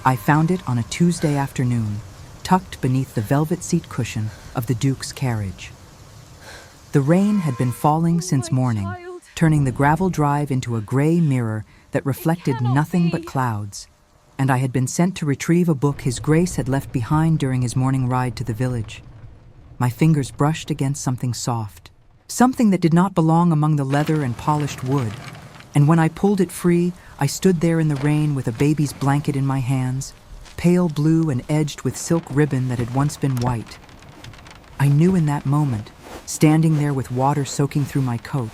I found it on a Tuesday afternoon, tucked beneath the velvet seat cushion of the Duke's carriage. The rain had been falling since morning, turning the gravel drive into a gray mirror that reflected nothing but clouds, and I had been sent to retrieve a book His Grace had left behind during his morning ride to the village. My fingers brushed against something soft, something that did not belong among the leather and polished wood, and when I pulled it free, I stood there in the rain with a baby's blanket in my hands, pale blue and edged with silk ribbon that had once been white. I knew in that moment, standing there with water soaking through my coat,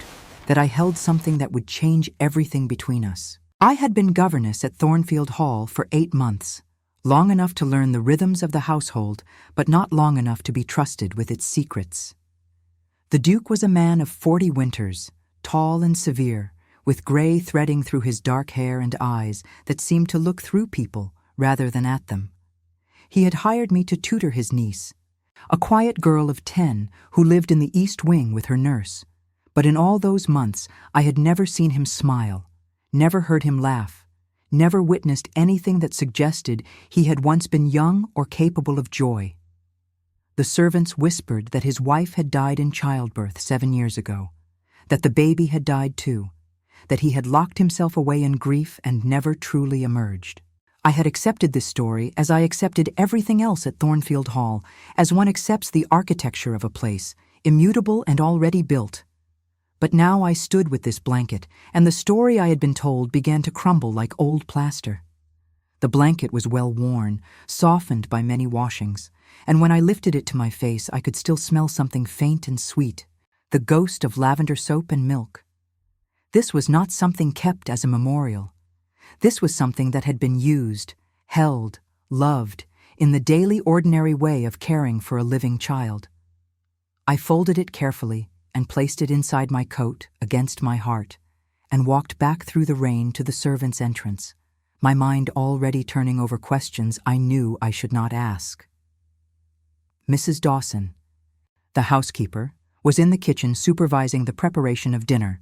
that I held something that would change everything between us. I had been governess at Thornfield Hall for 8 months, long enough to learn the rhythms of the household, but not long enough to be trusted with its secrets. The Duke was a man of 40 winters, tall and severe, with gray threading through his dark hair and eyes that seemed to look through people rather than at them. He had hired me to tutor his niece, a quiet girl of 10 who lived in the East Wing with her nurse. But in all those months, I had never seen him smile, never heard him laugh, never witnessed anything that suggested he had once been young or capable of joy. The servants whispered that his wife had died in childbirth 7 years ago, that the baby had died too, that he had locked himself away in grief and never truly emerged. I had accepted this story as I accepted everything else at Thornfield Hall, as one accepts the architecture of a place, immutable and already built. But now I stood with this blanket, and the story I had been told began to crumble like old plaster. The blanket was well worn, softened by many washings, and when I lifted it to my face, I could still smell something faint and sweet, the ghost of lavender soap and milk. This was not something kept as a memorial. This was something that had been used, held, loved, in the daily ordinary way of caring for a living child. I folded it carefully and placed it inside my coat, against my heart, and walked back through the rain to the servants' entrance, my mind already turning over questions I knew I should not ask. Mrs. Dawson, the housekeeper, was in the kitchen supervising the preparation of dinner,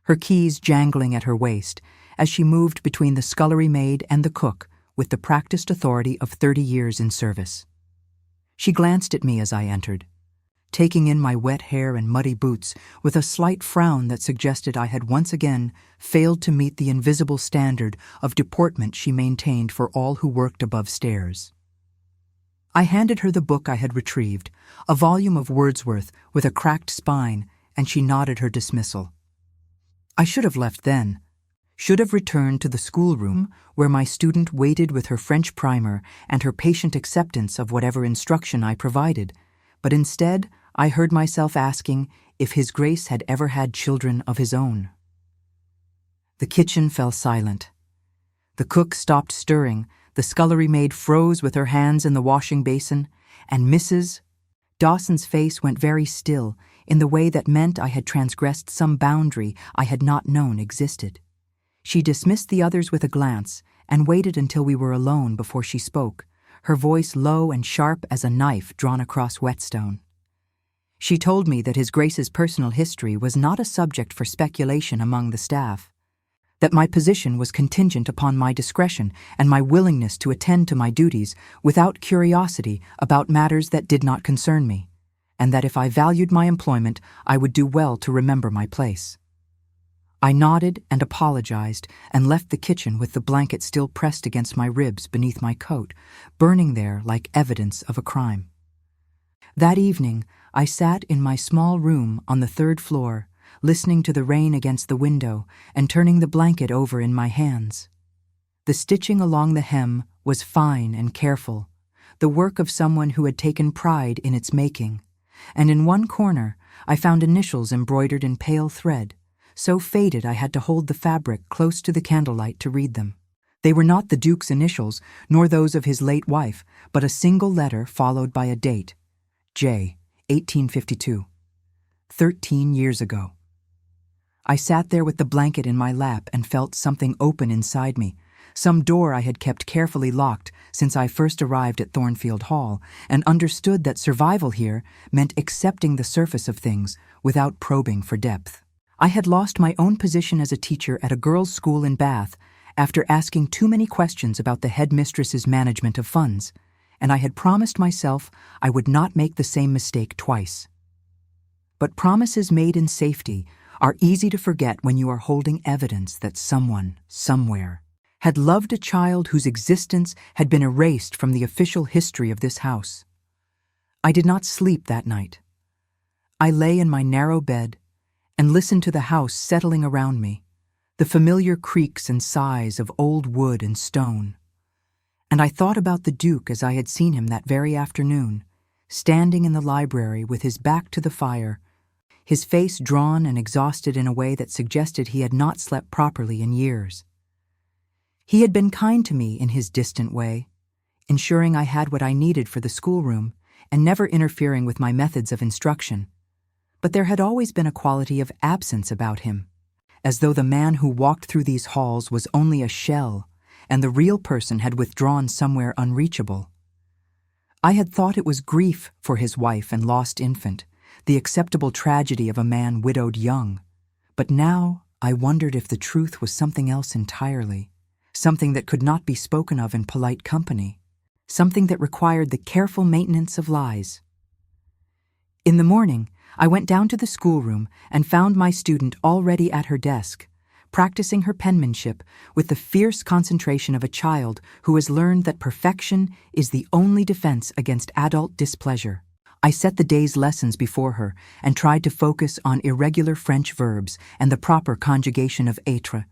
her keys jangling at her waist as she moved between the scullery maid and the cook with the practiced authority of 30 years in service. She glanced at me as I entered, taking in my wet hair and muddy boots with a slight frown that suggested I had once again failed to meet the invisible standard of deportment she maintained for all who worked above stairs. I handed her the book I had retrieved, a volume of Wordsworth with a cracked spine, and she nodded her dismissal. I should have left then, should have returned to the schoolroom where my student waited with her French primer and her patient acceptance of whatever instruction I provided, but instead I heard myself asking if His Grace had ever had children of his own. The kitchen fell silent. The cook stopped stirring, the scullery maid froze with her hands in the washing basin, and Mrs. Dawson's face went very still in the way that meant I had transgressed some boundary I had not known existed. She dismissed the others with a glance and waited until we were alone before she spoke, her voice low and sharp as a knife drawn across whetstone. She told me that His Grace's personal history was not a subject for speculation among the staff, that my position was contingent upon my discretion and my willingness to attend to my duties without curiosity about matters that did not concern me, and that if I valued my employment, I would do well to remember my place. I nodded and apologized and left the kitchen with the blanket still pressed against my ribs beneath my coat, burning there like evidence of a crime. That evening, I sat in my small room on the 3rd floor, listening to the rain against the window and turning the blanket over in my hands. The stitching along the hem was fine and careful, the work of someone who had taken pride in its making, and in one corner I found initials embroidered in pale thread, so faded I had to hold the fabric close to the candlelight to read them. They were not the Duke's initials, nor those of his late wife, but a single letter followed by a date, J, 1852, 13 years ago. I sat there with the blanket in my lap and felt something open inside me, some door I had kept carefully locked since I first arrived at Thornfield Hall, and understood that survival here meant accepting the surface of things without probing for depth. I had lost my own position as a teacher at a girls' school in Bath after asking too many questions about the headmistress's management of funds, and I had promised myself I would not make the same mistake twice. But promises made in safety are easy to forget when you are holding evidence that someone, somewhere, had loved a child whose existence had been erased from the official history of this house. I did not sleep that night. I lay in my narrow bed and listened to the house settling around me, the familiar creaks and sighs of old wood and stone. And I thought about the Duke as I had seen him that very afternoon, standing in the library with his back to the fire, his face drawn and exhausted in a way that suggested he had not slept properly in years. He had been kind to me in his distant way, ensuring I had what I needed for the schoolroom and never interfering with my methods of instruction. But there had always been a quality of absence about him, as though the man who walked through these halls was only a shell and the real person had withdrawn somewhere unreachable. I had thought it was grief for his wife and lost infant, the acceptable tragedy of a man widowed young. But now I wondered if the truth was something else entirely, something that could not be spoken of in polite company, something that required the careful maintenance of lies. In the morning, I went down to the schoolroom and found my student already at her desk, practicing her penmanship with the fierce concentration of a child who has learned that perfection is the only defense against adult displeasure. I set the day's lessons before her and tried to focus on irregular French verbs and the proper conjugation of être,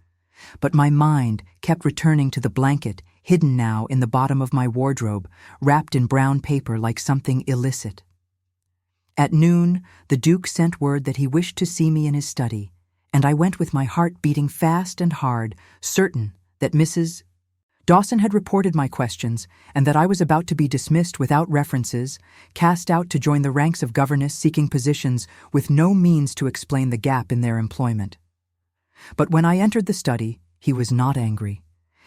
but my mind kept returning to the blanket, hidden now in the bottom of my wardrobe, wrapped in brown paper like something illicit. At noon, the Duke sent word that he wished to see me in his study, and I went with my heart beating fast and hard, certain that Mrs. Dawson had reported my questions and that I was about to be dismissed without references, cast out to join the ranks of governess seeking positions with no means to explain the gap in their employment. But when I entered the study, he was not angry.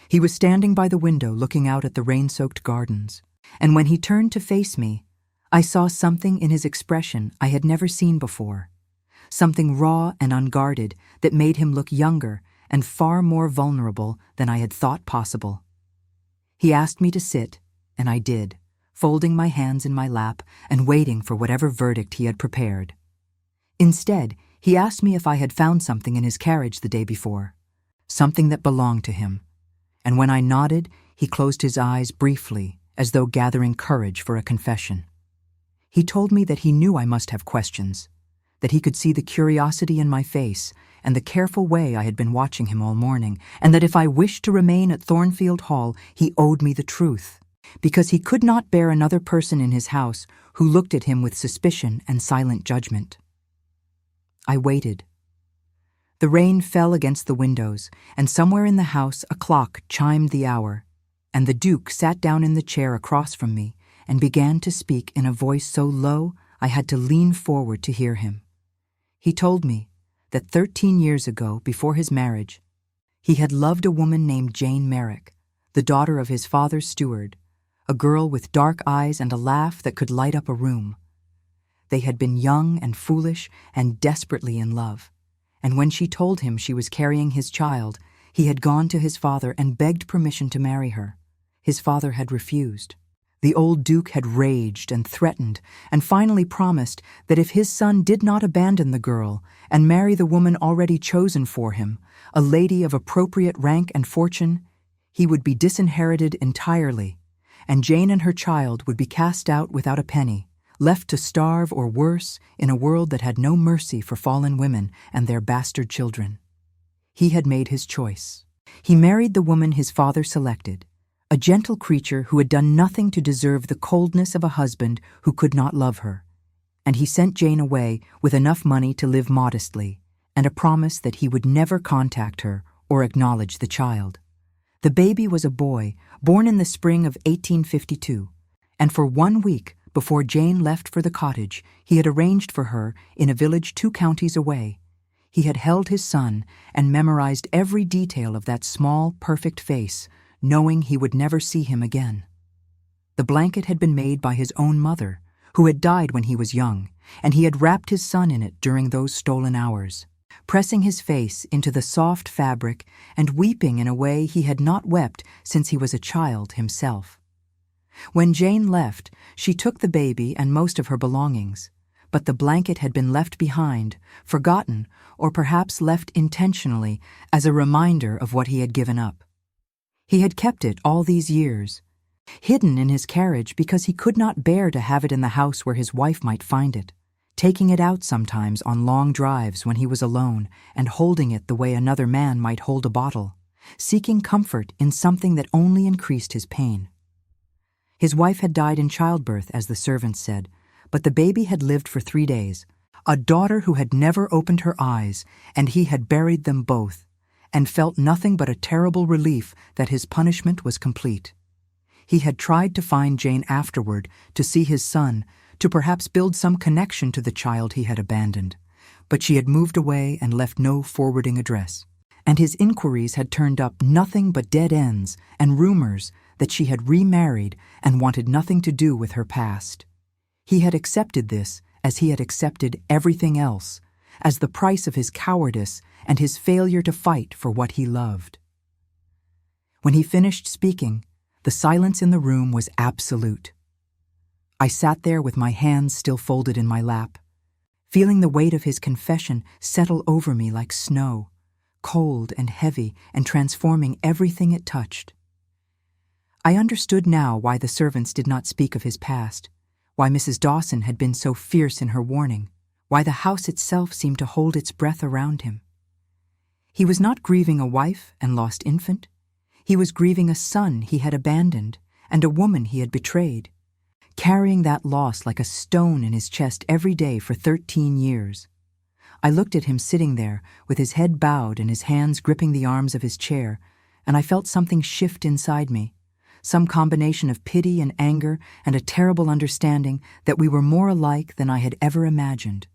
He was standing by the window looking out at the rain-soaked gardens, and when he turned to face me, I saw something in his expression I had never seen before, something raw and unguarded that made him look younger and far more vulnerable than I had thought possible. He asked me to sit, and I did, folding my hands in my lap and waiting for whatever verdict he had prepared. Instead, he asked me if I had found something in his carriage the day before, something that belonged to him, and when I nodded, he closed his eyes briefly, as though gathering courage for a confession. He told me that he knew I must have questions, that he could see the curiosity in my face and the careful way I had been watching him all morning, and that if I wished to remain at Thornfield Hall, he owed me the truth, because he could not bear another person in his house who looked at him with suspicion and silent judgment. I waited. The rain fell against the windows, and somewhere in the house a clock chimed the hour, and the Duke sat down in the chair across from me and began to speak in a voice so low I had to lean forward to hear him. He told me that 13 years ago, before his marriage, he had loved a woman named Jane Merrick, the daughter of his father's steward, a girl with dark eyes and a laugh that could light up a room. They had been young and foolish and desperately in love, and when she told him she was carrying his child, he had gone to his father and begged permission to marry her. His father had refused. The old Duke had raged and threatened, and finally promised that if his son did not abandon the girl and marry the woman already chosen for him, a lady of appropriate rank and fortune, he would be disinherited entirely, and Jane and her child would be cast out without a penny, left to starve or worse in a world that had no mercy for fallen women and their bastard children. He had made his choice. He married the woman his father selected, a gentle creature who had done nothing to deserve the coldness of a husband who could not love her, and he sent Jane away with enough money to live modestly, and a promise that he would never contact her or acknowledge the child. The baby was a boy, born in the spring of 1852, and for 1 week before Jane left for the cottage, he had arranged for her in a village 2 counties away. He had held his son and memorized every detail of that small, perfect face, knowing he would never see him again. The blanket had been made by his own mother, who had died when he was young, and he had wrapped his son in it during those stolen hours. pressing his face into the soft fabric and weeping in a way he had not wept since he was a child himself. When Jane left, she took the baby and most of her belongings, but the blanket had been left behind, forgotten, or perhaps left intentionally as a reminder of what he had given up. He had kept it all these years, hidden in his carriage because he could not bear to have it in the house where his wife might find it, taking it out sometimes on long drives when he was alone and holding it the way another man might hold a bottle, seeking comfort in something that only increased his pain. His wife had died in childbirth, as the servants said, but the baby had lived for 3 days, a daughter who had never opened her eyes, and he had buried them both, and felt nothing but a terrible relief that his punishment was complete. He had tried to find Jane afterward, to see his son, to perhaps build some connection to the child he had abandoned, but she had moved away and left no forwarding address, and his inquiries had turned up nothing but dead ends and rumors that she had remarried and wanted nothing to do with her past. He had accepted this as he had accepted everything else, as the price of his cowardice and his failure to fight for what he loved. When he finished speaking, the silence in the room was absolute. I sat there with my hands still folded in my lap, feeling the weight of his confession settle over me like snow, cold and heavy and transforming everything it touched. I understood now why the servants did not speak of his past, why Mrs. Dawson had been so fierce in her warning, why the house itself seemed to hold its breath around him. He was not grieving a wife and lost infant. He was grieving a son he had abandoned and a woman he had betrayed, carrying that loss like a stone in his chest every day for 13 years. I looked at him sitting there with his head bowed and his hands gripping the arms of his chair, and I felt something shift inside me, some combination of pity and anger and a terrible understanding that we were more alike than I had ever imagined.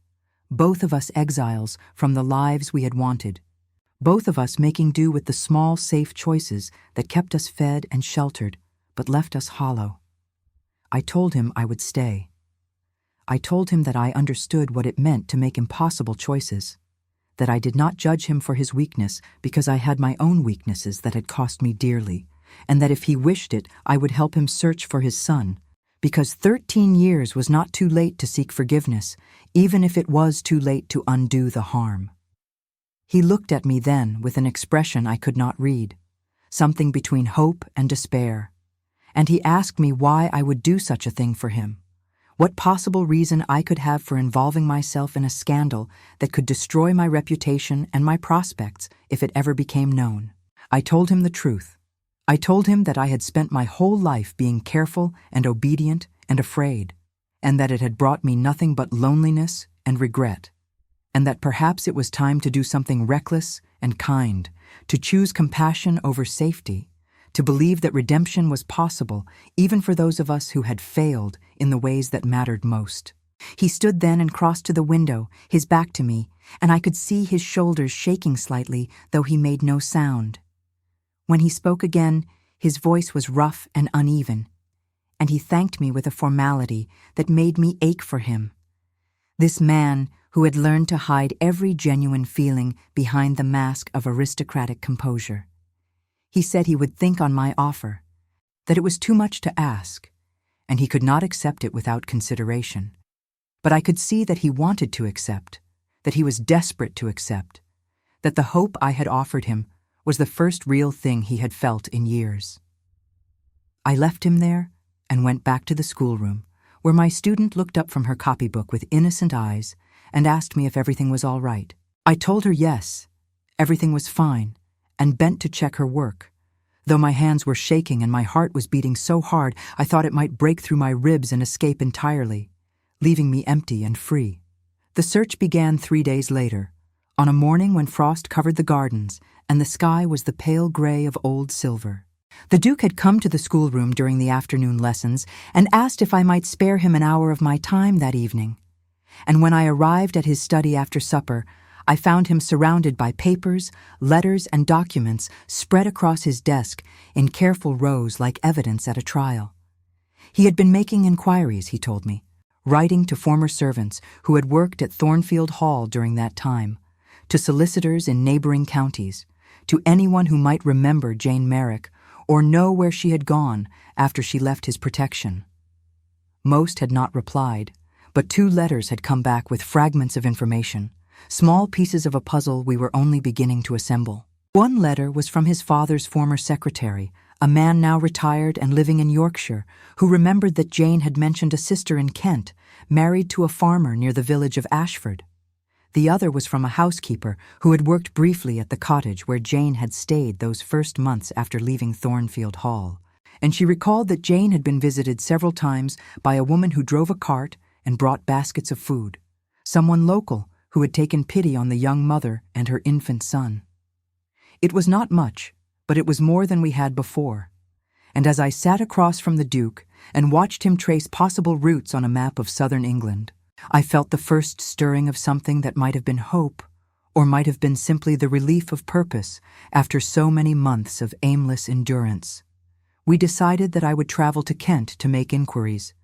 Both of us exiles from the lives we had wanted, both of us making do with the small, safe choices that kept us fed and sheltered, but left us hollow. I told him I would stay. I told him that I understood what it meant to make impossible choices, that I did not judge him for his weakness because I had my own weaknesses that had cost me dearly, and that if he wished it, I would help him search for his son, because 13 years was not too late to seek forgiveness, even if it was too late to undo the harm. He looked at me then with an expression I could not read, something between hope and despair, and he asked me why I would do such a thing for him, what possible reason I could have for involving myself in a scandal that could destroy my reputation and my prospects if it ever became known. I told him the truth. I told him that I had spent my whole life being careful and obedient and afraid, and that it had brought me nothing but loneliness and regret, and that perhaps it was time to do something reckless and kind, to choose compassion over safety, to believe that redemption was possible even for those of us who had failed in the ways that mattered most. He stood then and crossed to the window, his back to me, and I could see his shoulders shaking slightly, though he made no sound. When he spoke again, his voice was rough and uneven, and he thanked me with a formality that made me ache for him. This man who had learned to hide every genuine feeling behind the mask of aristocratic composure. He said he would think on my offer, that it was too much to ask, and he could not accept it without consideration. But I could see that he wanted to accept, that he was desperate to accept, that the hope I had offered him was the first real thing he had felt in years. I left him there and went back to the schoolroom, where my student looked up from her copybook with innocent eyes and asked me if everything was all right. I told her yes, everything was fine, and bent to check her work, though my hands were shaking and my heart was beating so hard I thought it might break through my ribs and escape entirely, leaving me empty and free. The search began 3 days later, on a morning when frost covered the gardens and the sky was the pale gray of old silver. The Duke had come to the schoolroom during the afternoon lessons and asked if I might spare him an hour of my time that evening. And when I arrived at his study after supper, I found him surrounded by papers, letters, and documents spread across his desk in careful rows like evidence at a trial. He had been making inquiries, he told me, writing to former servants who had worked at Thornfield Hall during that time, to solicitors in neighboring counties, to anyone who might remember Jane Merrick or know where she had gone after she left his protection. Most had not replied, but 2 letters had come back with fragments of information, small pieces of a puzzle we were only beginning to assemble. One letter was from his father's former secretary, a man now retired and living in Yorkshire, who remembered that Jane had mentioned a sister in Kent, married to a farmer near the village of Ashford. The other was from a housekeeper who had worked briefly at the cottage where Jane had stayed those first months after leaving Thornfield Hall, and she recalled that Jane had been visited several times by a woman who drove a cart and brought baskets of food, someone local who had taken pity on the young mother and her infant son. It was not much, but it was more than we had before, and as I sat across from the Duke and watched him trace possible routes on a map of southern England, I felt the first stirring of something that might have been hope, or might have been simply the relief of purpose after so many months of aimless endurance. We decided that I would travel to Kent to make inquiries,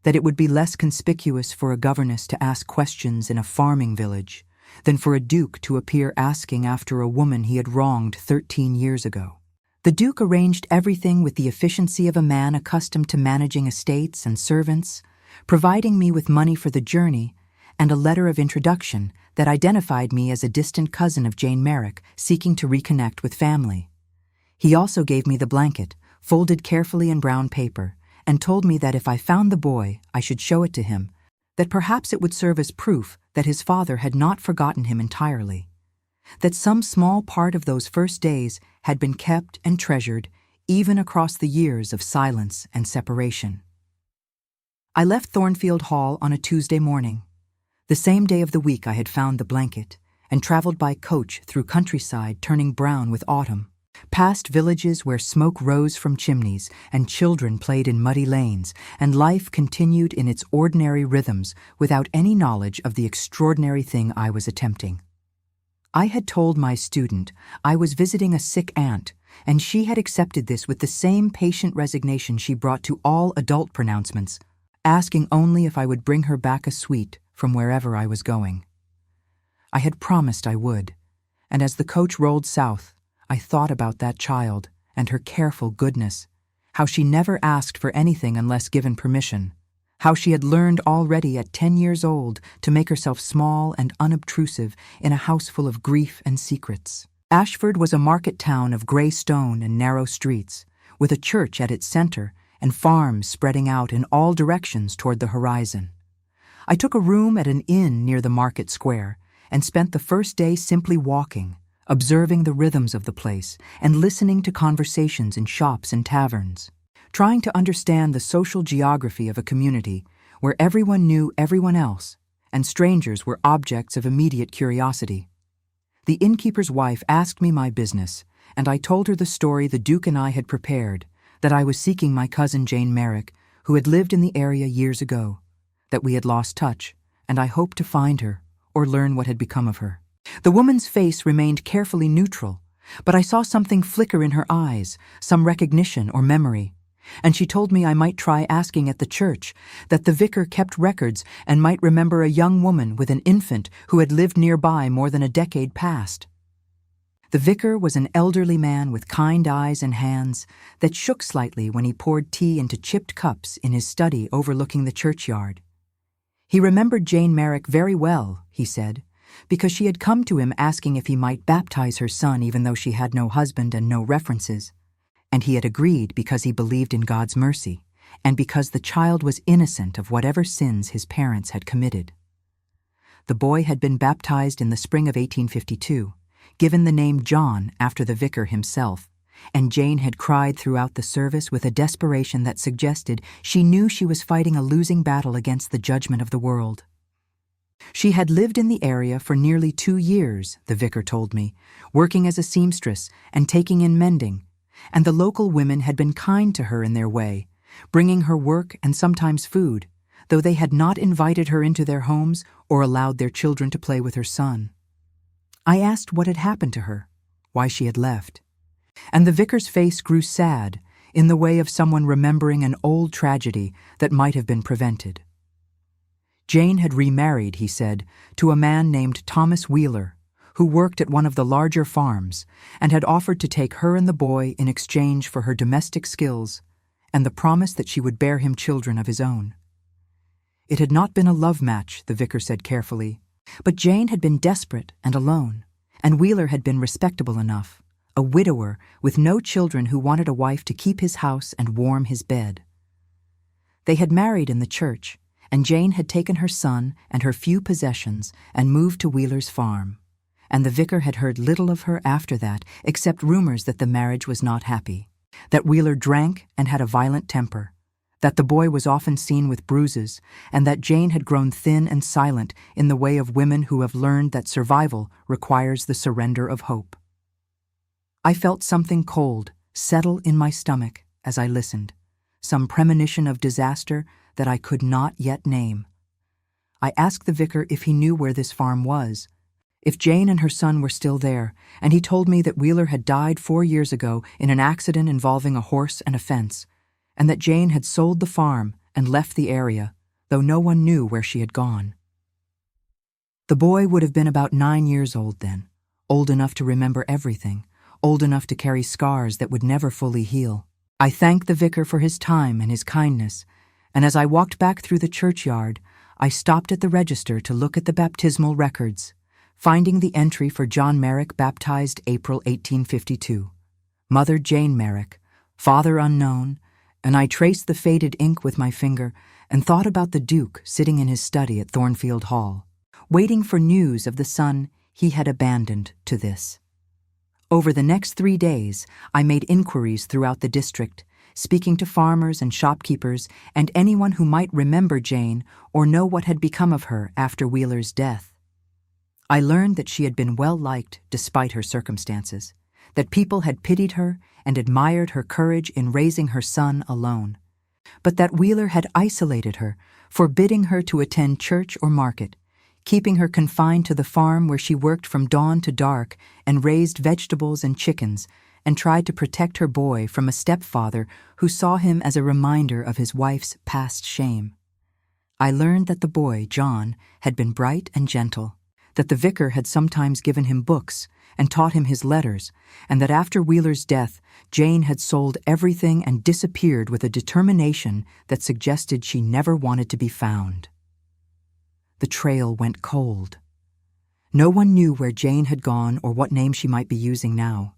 that it would be less conspicuous for a governess to ask questions in a farming village than for a duke to appear asking after a woman he had wronged 13 years ago. The Duke arranged everything with the efficiency of a man accustomed to managing estates and servants, providing me with money for the journey and a letter of introduction that identified me as a distant cousin of Jane Merrick seeking to reconnect with family. He also gave me the blanket, folded carefully in brown paper, and told me that if I found the boy, I should show it to him, that perhaps it would serve as proof that his father had not forgotten him entirely, that some small part of those first days had been kept and treasured even across the years of silence and separation. I left Thornfield Hall on a Tuesday morning, the same day of the week I had found the blanket, and traveled by coach through countryside turning brown with autumn, past villages where smoke rose from chimneys and children played in muddy lanes, and life continued in its ordinary rhythms without any knowledge of the extraordinary thing I was attempting. I had told my student I was visiting a sick aunt, and she had accepted this with the same patient resignation she brought to all adult pronouncements, asking only if I would bring her back a sweet from wherever I was going. I had promised I would, and as the coach rolled south, I thought about that child and her careful goodness, how she never asked for anything unless given permission, how she had learned already at 10 years old to make herself small and unobtrusive in a house full of grief and secrets. Ashford was a market town of grey stone and narrow streets, with a church at its center and farms spreading out in all directions toward the horizon. I took a room at an inn near the market square and spent the first day simply walking, observing the rhythms of the place and listening to conversations in shops and taverns, trying to understand the social geography of a community where everyone knew everyone else and strangers were objects of immediate curiosity. The innkeeper's wife asked me my business, and I told her the story the Duke and I had prepared, that I was seeking my cousin Jane Merrick, who had lived in the area years ago, that we had lost touch, and I hoped to find her or learn what had become of her. The woman's face remained carefully neutral, but I saw something flicker in her eyes, some recognition or memory, and she told me I might try asking at the church, that the vicar kept records and might remember a young woman with an infant who had lived nearby more than a decade past. The vicar was an elderly man with kind eyes and hands that shook slightly when he poured tea into chipped cups in his study overlooking the churchyard. He remembered Jane Merrick very well, he said, because she had come to him asking if he might baptize her son even though she had no husband and no references, and he had agreed because he believed in God's mercy and because the child was innocent of whatever sins his parents had committed. The boy had been baptized in the spring of 1852, given the name John after the vicar himself, and Jane had cried throughout the service with a desperation that suggested she knew she was fighting a losing battle against the judgment of the world. She had lived in the area for nearly 2 years, the vicar told me, working as a seamstress and taking in mending, and the local women had been kind to her in their way, bringing her work and sometimes food, though they had not invited her into their homes or allowed their children to play with her son. I asked what had happened to her, why she had left, and the vicar's face grew sad in the way of someone remembering an old tragedy that might have been prevented. Jane had remarried, he said, to a man named Thomas Wheeler, who worked at one of the larger farms and had offered to take her and the boy in exchange for her domestic skills and the promise that she would bear him children of his own. It had not been a love match, the vicar said carefully, but Jane had been desperate and alone, and Wheeler had been respectable enough, a widower with no children who wanted a wife to keep his house and warm his bed. They had married in the church, and Jane had taken her son and her few possessions and moved to Wheeler's farm, and the vicar had heard little of her after that except rumors that the marriage was not happy, that Wheeler drank and had a violent temper, that the boy was often seen with bruises, and that Jane had grown thin and silent in the way of women who have learned that survival requires the surrender of hope. I felt something cold settle in my stomach as I listened, some premonition of disaster that I could not yet name. I asked the vicar if he knew where this farm was, if Jane and her son were still there, and he told me that Wheeler had died 4 years ago in an accident involving a horse and a fence, and that Jane had sold the farm and left the area, though no one knew where she had gone. The boy would have been about 9 years old then, old enough to remember everything, old enough to carry scars that would never fully heal. I thanked the vicar for his time and his kindness, and as I walked back through the churchyard, I stopped at the register to look at the baptismal records, finding the entry for John Merrick, baptized April 1852. Mother Jane Merrick, father unknown, and I traced the faded ink with my finger and thought about the Duke sitting in his study at Thornfield Hall, waiting for news of the son he had abandoned to this. Over the next 3 days, I made inquiries throughout the district, speaking to farmers and shopkeepers and anyone who might remember Jane or know what had become of her after Wheeler's death. I learned that she had been well-liked despite her circumstances, that people had pitied her and admired her courage in raising her son alone, but that Wheeler had isolated her, forbidding her to attend church or market, keeping her confined to the farm where she worked from dawn to dark and raised vegetables and chickens, and tried to protect her boy from a stepfather who saw him as a reminder of his wife's past shame. I learned that the boy, John, had been bright and gentle, that the vicar had sometimes given him books and taught him his letters, and that after Wheeler's death, Jane had sold everything and disappeared with a determination that suggested she never wanted to be found. The trail went cold. No one knew where Jane had gone or what name she might be using now.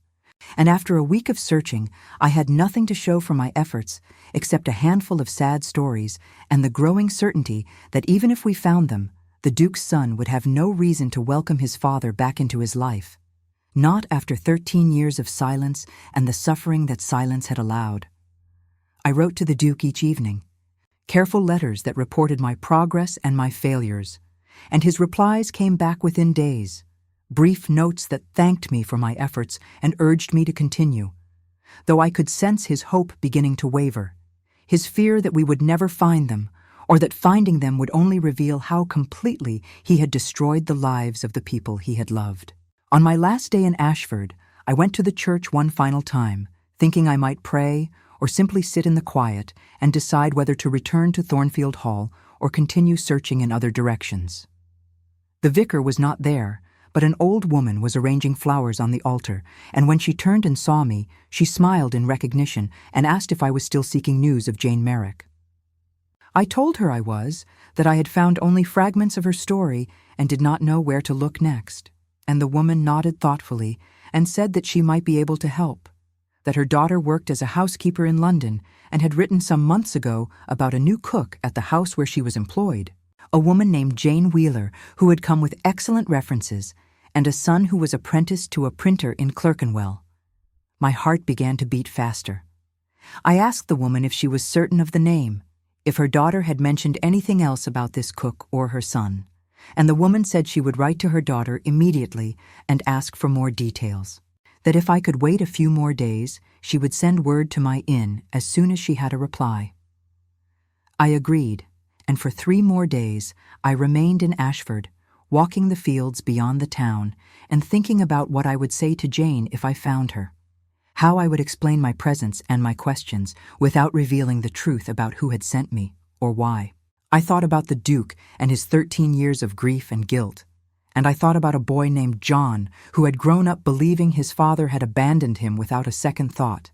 And after a week of searching, I had nothing to show for my efforts except a handful of sad stories and the growing certainty that even if we found them, the Duke's son would have no reason to welcome his father back into his life, not after 13 years of silence and the suffering that silence had allowed. I wrote to the Duke each evening, careful letters that reported my progress and my failures, and his replies came back within days, brief notes that thanked me for my efforts and urged me to continue, though I could sense his hope beginning to waver, his fear that we would never find them, or that finding them would only reveal how completely he had destroyed the lives of the people he had loved. On my last day in Ashford, I went to the church one final time, thinking I might pray or simply sit in the quiet and decide whether to return to Thornfield Hall or continue searching in other directions. The vicar was not there, but an old woman was arranging flowers on the altar, and when she turned and saw me, she smiled in recognition and asked if I was still seeking news of Jane Merrick. I told her I was, that I had found only fragments of her story and did not know where to look next, and the woman nodded thoughtfully and said that she might be able to help, that her daughter worked as a housekeeper in London and had written some months ago about a new cook at the house where she was employed, a woman named Jane Wheeler who had come with excellent references, and a son who was apprenticed to a printer in Clerkenwell. My heart began to beat faster. I asked the woman if she was certain of the name, if her daughter had mentioned anything else about this cook or her son, and the woman said she would write to her daughter immediately and ask for more details, that if I could wait a few more days, she would send word to my inn as soon as she had a reply. I agreed, and for 3 more days I remained in Ashford, walking the fields beyond the town and thinking about what I would say to Jane if I found her, how I would explain my presence and my questions without revealing the truth about who had sent me or why. I thought about the Duke and his 13 years of grief and guilt, and I thought about a boy named John who had grown up believing his father had abandoned him without a second thought,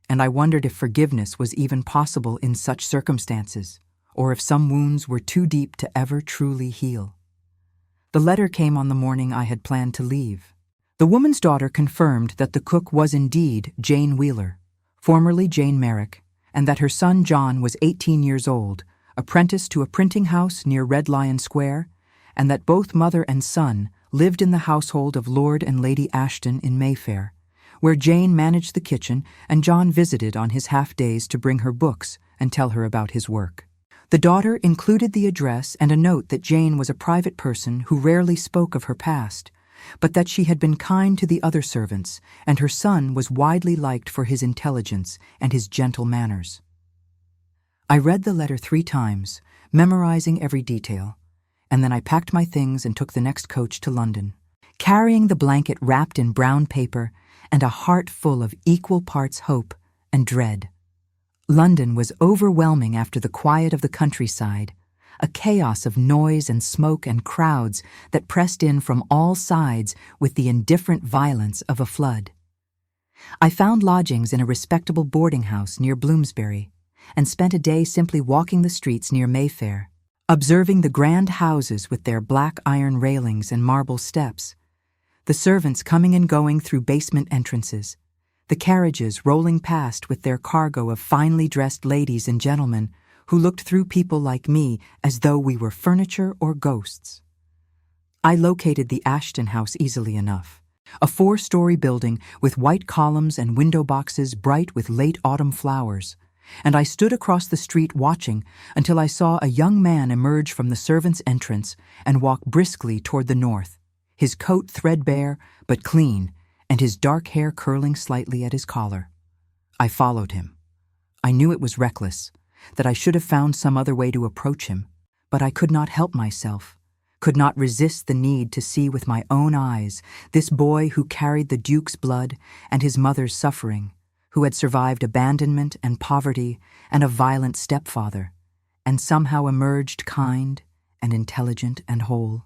and I wondered if forgiveness was even possible in such circumstances, or if some wounds were too deep to ever truly heal. The letter came on the morning I had planned to leave. The woman's daughter confirmed that the cook was indeed Jane Wheeler, formerly Jane Merrick, and that her son John was 18 years old, apprenticed to a printing house near Red Lion Square, and that both mother and son lived in the household of Lord and Lady Ashton in Mayfair, where Jane managed the kitchen and John visited on his half-days to bring her books and tell her about his work. The daughter included the address and a note that Jane was a private person who rarely spoke of her past, but that she had been kind to the other servants, and her son was widely liked for his intelligence and his gentle manners. I read the letter 3 times, memorizing every detail, and then I packed my things and took the next coach to London, carrying the blanket wrapped in brown paper and a heart full of equal parts hope and dread. London was overwhelming after the quiet of the countryside, a chaos of noise and smoke and crowds that pressed in from all sides with the indifferent violence of a flood. I found lodgings in a respectable boarding house near Bloomsbury, and spent a day simply walking the streets near Mayfair, observing the grand houses with their black iron railings and marble steps, the servants coming and going through basement entrances, the carriages rolling past with their cargo of finely dressed ladies and gentlemen who looked through people like me as though we were furniture or ghosts. I located the Ashton house easily enough, a 4-story building with white columns and window boxes bright with late autumn flowers, and I stood across the street watching until I saw a young man emerge from the servants' entrance and walk briskly toward the north, his coat threadbare but clean, and his dark hair curling slightly at his collar. I followed him. I knew it was reckless, that I should have found some other way to approach him, but I could not help myself, could not resist the need to see with my own eyes this boy who carried the Duke's blood and his mother's suffering, who had survived abandonment and poverty and a violent stepfather, and somehow emerged kind and intelligent and whole.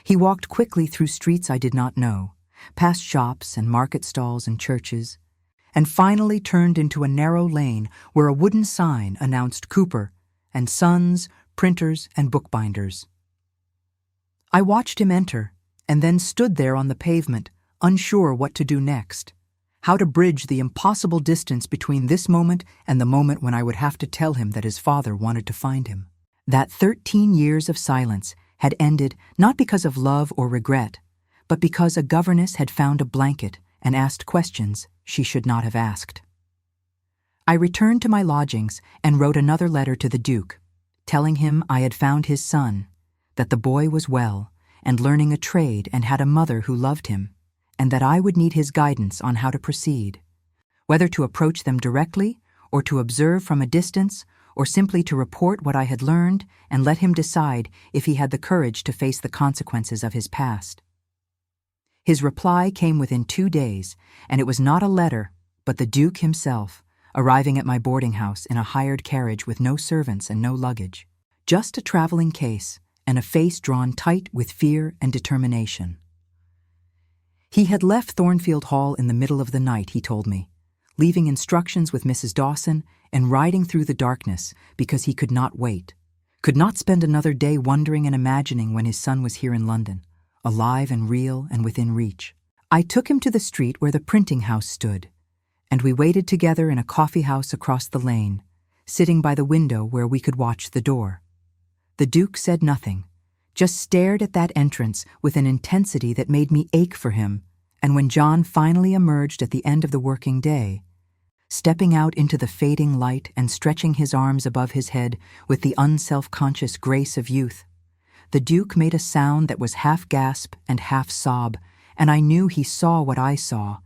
He walked quickly through streets I did not know, past shops and market stalls and churches, and finally turned into a narrow lane where a wooden sign announced Cooper and Sons, Printers and Bookbinders. I watched him enter, and then stood there on the pavement, unsure what to do next, how to bridge the impossible distance between this moment and the moment when I would have to tell him that his father wanted to find him. That 13 years of silence had ended not because of love or regret, but because a governess had found a blanket and asked questions she should not have asked. I returned to my lodgings and wrote another letter to the Duke, telling him I had found his son, that the boy was well and learning a trade and had a mother who loved him, and that I would need his guidance on how to proceed, whether to approach them directly or to observe from a distance or simply to report what I had learned and let him decide if he had the courage to face the consequences of his past. His reply came within 2 days, and it was not a letter, but the Duke himself, arriving at my boarding house in a hired carriage with no servants and no luggage, just a traveling case and a face drawn tight with fear and determination. He had left Thornfield Hall in the middle of the night, he told me, leaving instructions with Mrs. Dawson and riding through the darkness because he could not wait, could not spend another day wondering and imagining when his son was here in London, alive and real and within reach. I took him to the street where the printing house stood, and we waited together in a coffee house across the lane, sitting by the window where we could watch the door. The Duke said nothing, just stared at that entrance with an intensity that made me ache for him, and when John finally emerged at the end of the working day, stepping out into the fading light and stretching his arms above his head with the unself-conscious grace of youth, the Duke made a sound that was half gasp and half sob, and I knew he saw what I saw,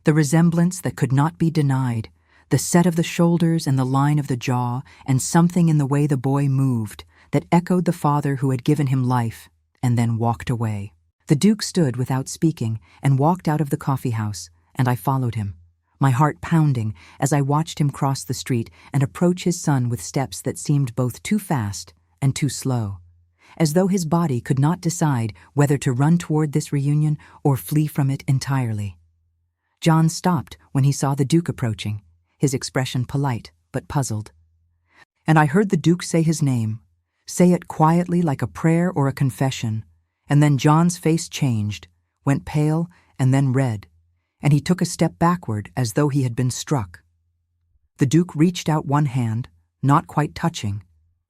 the resemblance that could not be denied, the set of the shoulders and the line of the jaw, and something in the way the boy moved that echoed the father who had given him life and then walked away. The Duke stood without speaking and walked out of the coffee house, and I followed him, my heart pounding as I watched him cross the street and approach his son with steps that seemed both too fast and too slow, as though his body could not decide whether to run toward this reunion or flee from it entirely. John stopped when he saw the Duke approaching, his expression polite but puzzled. And I heard the Duke say his name, say it quietly like a prayer or a confession, and then John's face changed, went pale and then red, and he took a step backward as though he had been struck. The Duke reached out one hand, not quite touching,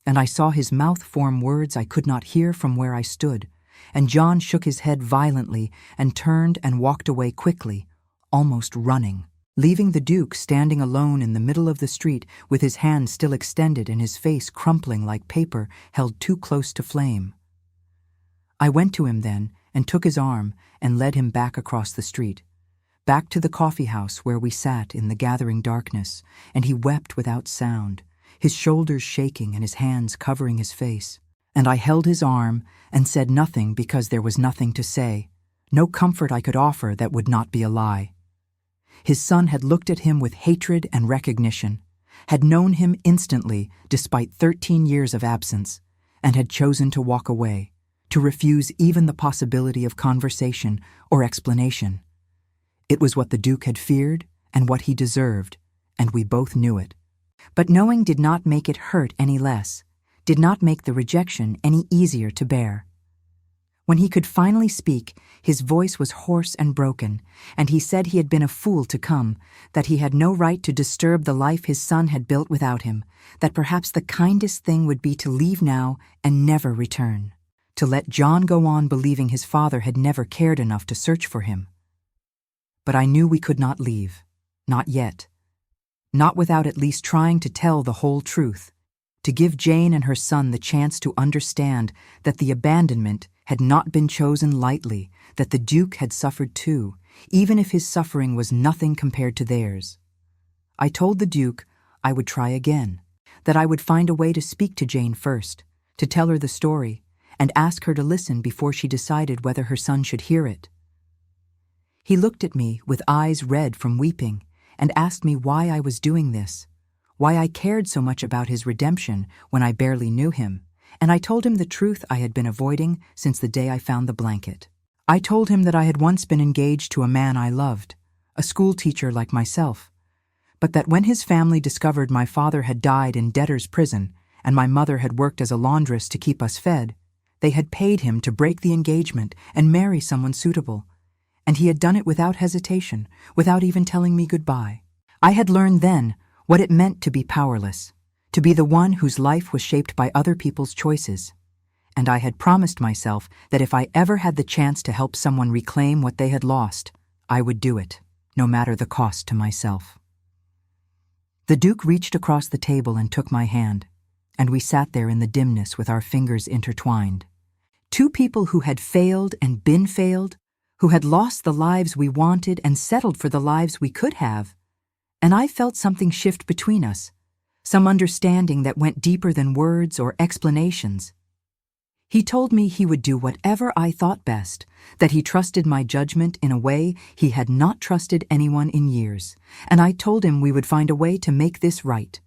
and I saw his mouth form words I could not hear from where I stood, and John shook his head violently and turned and walked away quickly, almost running, leaving the Duke standing alone in the middle of the street with his hand still extended and his face crumpling like paper held too close to flame. I went to him then and took his arm and led him back across the street, back to the coffee house where we sat in the gathering darkness, and he wept without sound, his shoulders shaking and his hands covering his face. And I held his arm and said nothing because there was nothing to say, no comfort I could offer that would not be a lie. His son had looked at him with hatred and recognition, had known him instantly despite 13 years of absence, and had chosen to walk away, to refuse even the possibility of conversation or explanation. It was what the Duke had feared and what he deserved, and we both knew it. But knowing did not make it hurt any less, did not make the rejection any easier to bear. When he could finally speak, his voice was hoarse and broken, and he said he had been a fool to come, that he had no right to disturb the life his son had built without him, that perhaps the kindest thing would be to leave now and never return, to let John go on believing his father had never cared enough to search for him. But I knew we could not leave, not yet, not without at least trying to tell the whole truth, to give Jane and her son the chance to understand that the abandonment had not been chosen lightly, that the Duke had suffered too, even if his suffering was nothing compared to theirs. I told the Duke I would try again, that I would find a way to speak to Jane first, to tell her the story, and ask her to listen before she decided whether her son should hear it. He looked at me with eyes red from weeping and asked me why I was doing this, why I cared so much about his redemption when I barely knew him, and I told him the truth I had been avoiding since the day I found the blanket. I told him that I had once been engaged to a man I loved, a school teacher like myself, but that when his family discovered my father had died in debtor's prison and my mother had worked as a laundress to keep us fed, they had paid him to break the engagement and marry someone suitable, and he had done it without hesitation, without even telling me goodbye. I had learned then what it meant to be powerless, to be the one whose life was shaped by other people's choices, and I had promised myself that if I ever had the chance to help someone reclaim what they had lost, I would do it, no matter the cost to myself. The Duke reached across the table and took my hand, and we sat there in the dimness with our fingers intertwined. Two people who had failed and been failed, who had lost the lives we wanted and settled for the lives we could have, and I felt something shift between us, some understanding that went deeper than words or explanations. He told me he would do whatever I thought best, that he trusted my judgment in a way he had not trusted anyone in years, and I told him we would find a way to make this right,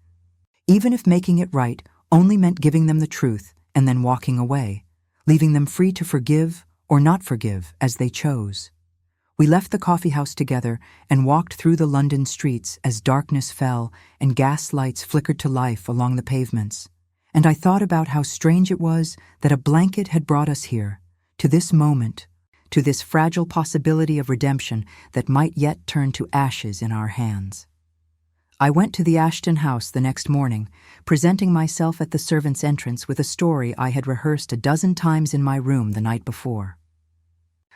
even if making it right only meant giving them the truth and then walking away, leaving them free to forgive or not forgive as they chose. We left the coffee house together and walked through the London streets as darkness fell and gas lights flickered to life along the pavements. And I thought about how strange it was that a blanket had brought us here, to this moment, to this fragile possibility of redemption that might yet turn to ashes in our hands. I went to the Ashton house the next morning, presenting myself at the servants' entrance with a story I had rehearsed a dozen times in my room the night before.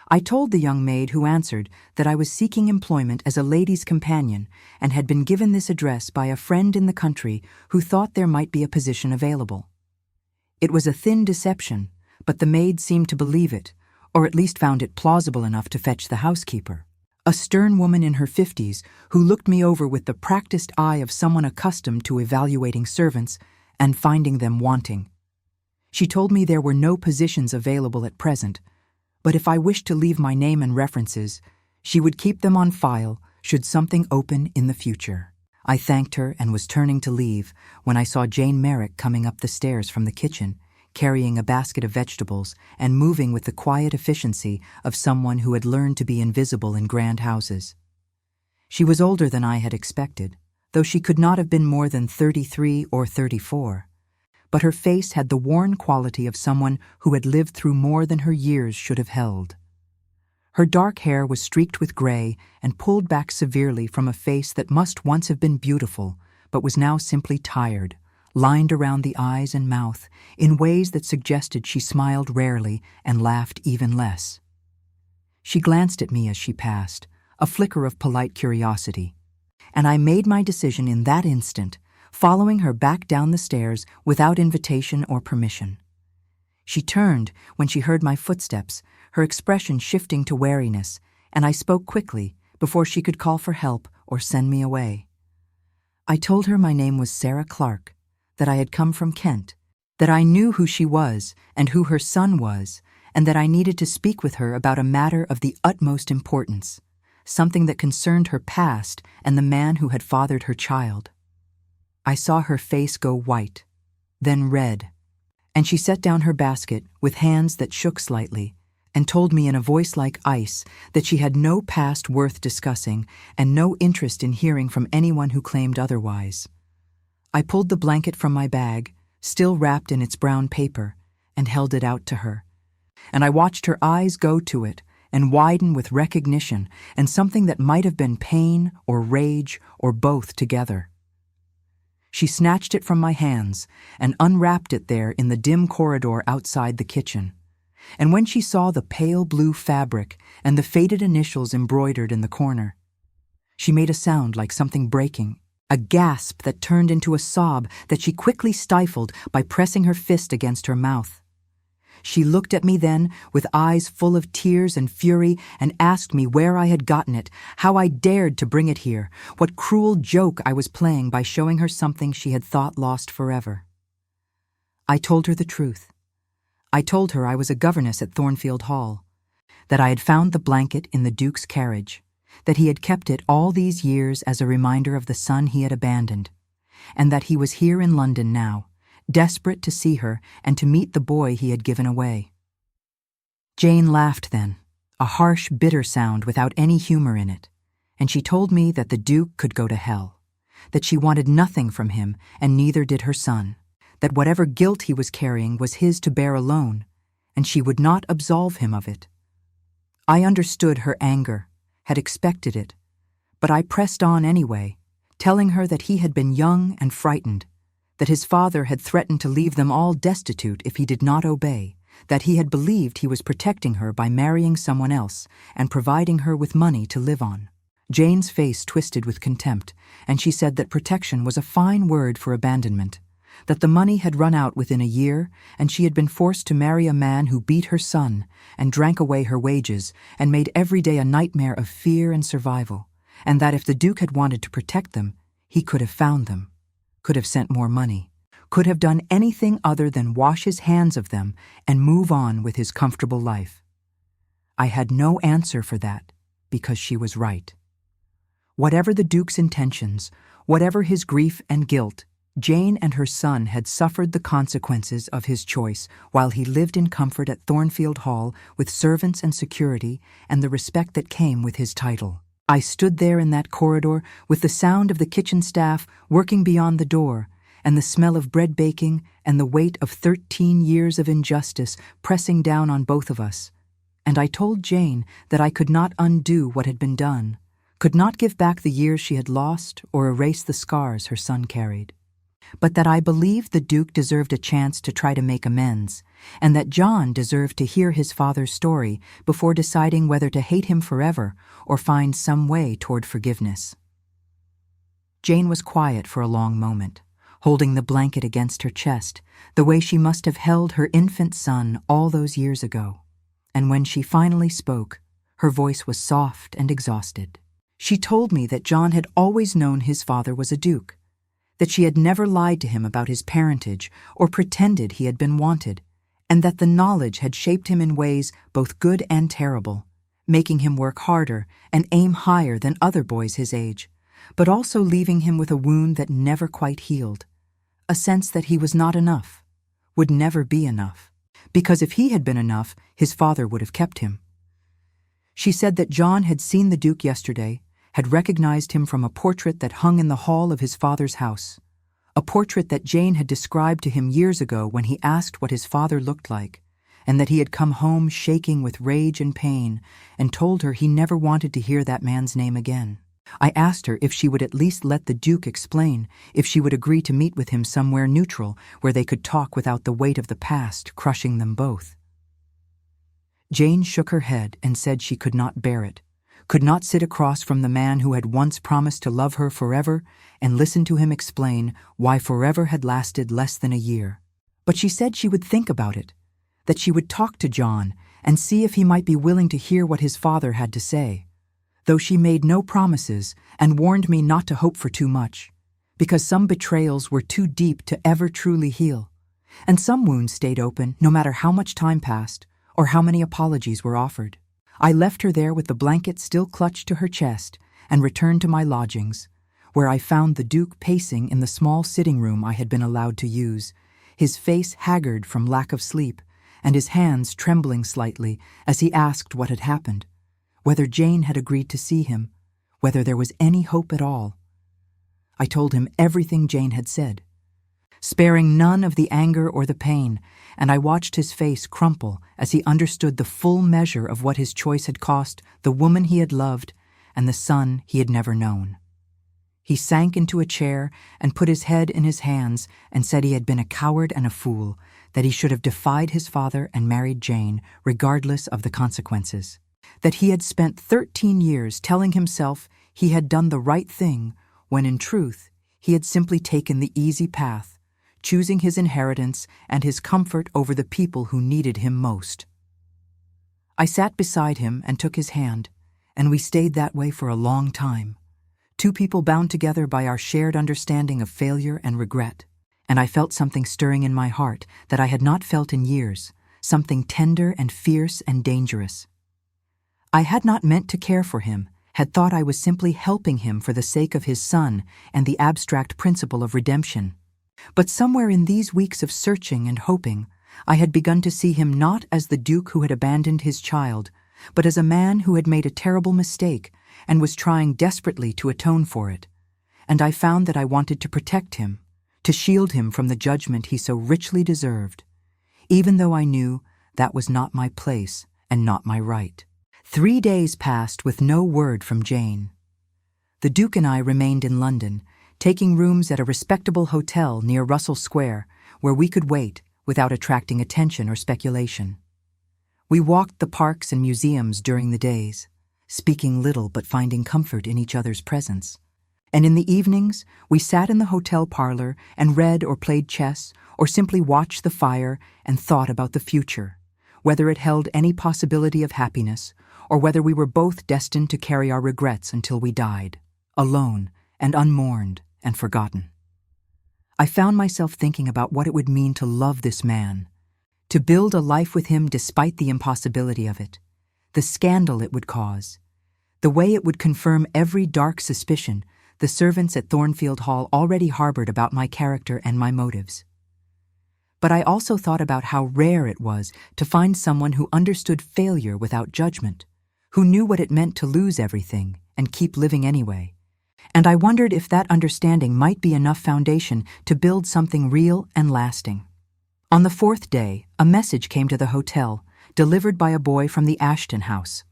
I told the young maid who answered that I was seeking employment as a lady's companion and had been given this address by a friend in the country who thought there might be a position available. It was a thin deception, but the maid seemed to believe it, or at least found it plausible enough to fetch the housekeeper, a stern woman in her 50s who looked me over with the practiced eye of someone accustomed to evaluating servants and finding them wanting. She told me there were no positions available at present, but if I wished to leave my name and references, she would keep them on file should something open in the future. I thanked her and was turning to leave when I saw Jane Merrick coming up the stairs from the kitchen, carrying a basket of vegetables and moving with the quiet efficiency of someone who had learned to be invisible in grand houses. She was older than I had expected, though she could not have been more than 33 or 34. But her face had the worn quality of someone who had lived through more than her years should have held. Her dark hair was streaked with gray and pulled back severely from a face that must once have been beautiful, but was now simply tired, lined around the eyes and mouth in ways that suggested she smiled rarely and laughed even less. She glanced at me as she passed, a flicker of polite curiosity, and I made my decision in that instant, following her back down the stairs without invitation or permission. She turned when she heard my footsteps, her expression shifting to wariness, and I spoke quickly before she could call for help or send me away. I told her my name was Sarah Clark, that I had come from Kent, that I knew who she was and who her son was, and that I needed to speak with her about a matter of the utmost importance, something that concerned her past and the man who had fathered her child. I saw her face go white, then red, and she set down her basket with hands that shook slightly and told me in a voice like ice that she had no past worth discussing and no interest in hearing from anyone who claimed otherwise. I pulled the blanket from my bag, still wrapped in its brown paper, and held it out to her. And I watched her eyes go to it and widen with recognition and something that might have been pain or rage or both together. She snatched it from my hands and unwrapped it there in the dim corridor outside the kitchen. And when she saw the pale blue fabric and the faded initials embroidered in the corner, she made a sound like something breaking, a gasp that turned into a sob that she quickly stifled by pressing her fist against her mouth. She looked at me then with eyes full of tears and fury and asked me where I had gotten it, how I dared to bring it here, what cruel joke I was playing by showing her something she had thought lost forever. I told her the truth. I told her I was a governess at Thornfield Hall, that I had found the blanket in the Duke's carriage, that he had kept it all these years as a reminder of the son he had abandoned, and that he was here in London now, desperate to see her and to meet the boy he had given away. Jane laughed then, a harsh, bitter sound without any humor in it, and she told me that the Duke could go to hell, that she wanted nothing from him and neither did her son, that whatever guilt he was carrying was his to bear alone, and she would not absolve him of it. I understood her anger, had expected it, but I pressed on anyway, telling her that he had been young and frightened, that his father had threatened to leave them all destitute if he did not obey, that he had believed he was protecting her by marrying someone else and providing her with money to live on. Jane's face twisted with contempt, and she said that protection was a fine word for abandonment, that the money had run out within a year and she had been forced to marry a man who beat her son and drank away her wages and made every day a nightmare of fear and survival, and that if the Duke had wanted to protect them, he could have found them, could have sent more money, could have done anything other than wash his hands of them and move on with his comfortable life. I had no answer for that because she was right. Whatever the Duke's intentions, whatever his grief and guilt, Jane and her son had suffered the consequences of his choice while he lived in comfort at Thornfield Hall with servants and security and the respect that came with his title. I stood there in that corridor with the sound of the kitchen staff working beyond the door and the smell of bread baking and the weight of 13 years of injustice pressing down on both of us. And I told Jane that I could not undo what had been done, could not give back the years she had lost or erase the scars her son carried, but that I believed the Duke deserved a chance to try to make amends, and that John deserved to hear his father's story before deciding whether to hate him forever or find some way toward forgiveness. Jane was quiet for a long moment, holding the blanket against her chest, the way she must have held her infant son all those years ago. And when she finally spoke, her voice was soft and exhausted. She told me that John had always known his father was a duke, that she had never lied to him about his parentage or pretended he had been wanted, and that the knowledge had shaped him in ways both good and terrible, making him work harder and aim higher than other boys his age, but also leaving him with a wound that never quite healed, a sense that he was not enough, would never be enough, because if he had been enough, his father would have kept him. She said that John had seen the Duke yesterday, had recognized him from a portrait that hung in the hall of his father's house, a portrait that Jane had described to him years ago when he asked what his father looked like, and that he had come home shaking with rage and pain and told her he never wanted to hear that man's name again. I asked her if she would at least let the Duke explain, if she would agree to meet with him somewhere neutral where they could talk without the weight of the past crushing them both. Jane shook her head and said she could not bear it, could not sit across from the man who had once promised to love her forever and listen to him explain why forever had lasted less than a year. But she said she would think about it, that she would talk to John and see if he might be willing to hear what his father had to say, though she made no promises and warned me not to hope for too much, because some betrayals were too deep to ever truly heal, and some wounds stayed open no matter how much time passed or how many apologies were offered. I left her there with the blanket still clutched to her chest and returned to my lodgings, where I found the Duke pacing in the small sitting room I had been allowed to use, his face haggard from lack of sleep, and his hands trembling slightly as he asked what had happened, whether Jane had agreed to see him, whether there was any hope at all. I told him everything Jane had said, sparing none of the anger or the pain, and I watched his face crumple as he understood the full measure of what his choice had cost the woman he had loved and the son he had never known. He sank into a chair and put his head in his hands and said he had been a coward and a fool, that he should have defied his father and married Jane regardless of the consequences, that he had spent 13 years telling himself he had done the right thing when in truth he had simply taken the easy path, choosing his inheritance and his comfort over the people who needed him most. I sat beside him and took his hand, and we stayed that way for a long time, two people bound together by our shared understanding of failure and regret, and I felt something stirring in my heart that I had not felt in years, something tender and fierce and dangerous. I had not meant to care for him, had thought I was simply helping him for the sake of his son and the abstract principle of redemption. But somewhere in these weeks of searching and hoping, I had begun to see him not as the Duke who had abandoned his child, but as a man who had made a terrible mistake and was trying desperately to atone for it. And I found that I wanted to protect him, to shield him from the judgment he so richly deserved, even though I knew that was not my place and not my right. 3 days passed with no word from Jane. The Duke and I remained in London, taking rooms at a respectable hotel near Russell Square, where we could wait without attracting attention or speculation. We walked the parks and museums during the days, speaking little but finding comfort in each other's presence. And in the evenings, we sat in the hotel parlor and read or played chess or simply watched the fire and thought about the future, whether it held any possibility of happiness or whether we were both destined to carry our regrets until we died, alone and unmourned and forgotten. I found myself thinking about what it would mean to love this man, to build a life with him despite the impossibility of it, the scandal it would cause, the way it would confirm every dark suspicion the servants at Thornfield Hall already harbored about my character and my motives. But I also thought about how rare it was to find someone who understood failure without judgment, who knew what it meant to lose everything and keep living anyway. And I wondered if that understanding might be enough foundation to build something real and lasting. On the 4th day, a message came to the hotel, delivered by a boy from the Ashton house.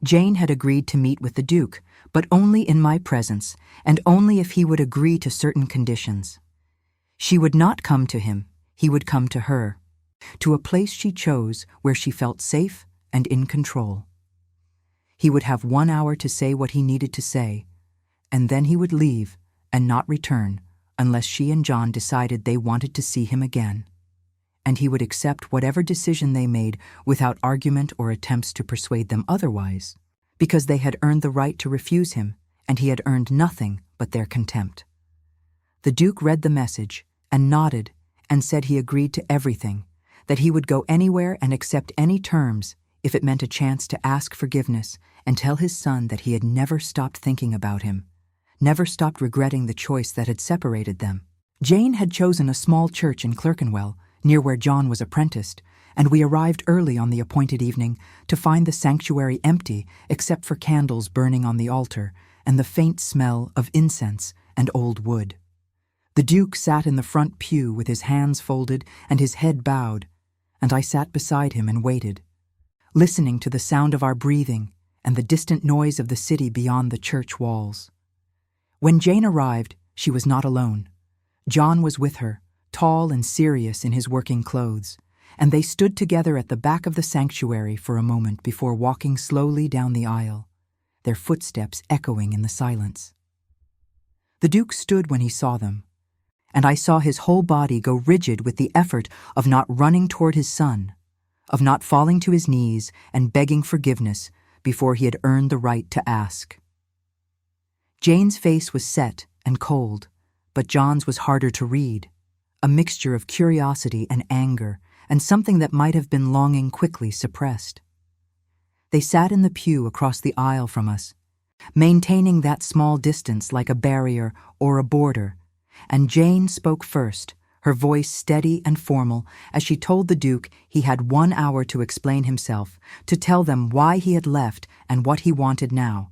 Jane had agreed to meet with the Duke, but only in my presence, and only if he would agree to certain conditions. She would not come to him, he would come to her, to a place she chose where she felt safe and in control. He would have 1 hour to say what he needed to say, and then he would leave and not return unless she and John decided they wanted to see him again. And he would accept whatever decision they made without argument or attempts to persuade them otherwise, because they had earned the right to refuse him, and he had earned nothing but their contempt. The Duke read the message and nodded and said he agreed to everything, that he would go anywhere and accept any terms if it meant a chance to ask forgiveness and tell his son that he had never stopped thinking about him, never stopped regretting the choice that had separated them. Jane had chosen a small church in Clerkenwell, near where John was apprenticed, and we arrived early on the appointed evening to find the sanctuary empty except for candles burning on the altar and the faint smell of incense and old wood. The Duke sat in the front pew with his hands folded and his head bowed, and I sat beside him and waited, listening to the sound of our breathing and the distant noise of the city beyond the church walls. When Jane arrived, she was not alone. John was with her, tall and serious in his working clothes, and they stood together at the back of the sanctuary for a moment before walking slowly down the aisle, their footsteps echoing in the silence. The Duke stood when he saw them, and I saw his whole body go rigid with the effort of not running toward his son, of not falling to his knees and begging forgiveness before he had earned the right to ask. Jane's face was set and cold, but John's was harder to read, a mixture of curiosity and anger, and something that might have been longing quickly suppressed. They sat in the pew across the aisle from us, maintaining that small distance like a barrier or a border, and Jane spoke first, her voice steady and formal as she told the Duke he had 1 hour to explain himself, to tell them why he had left and what he wanted now,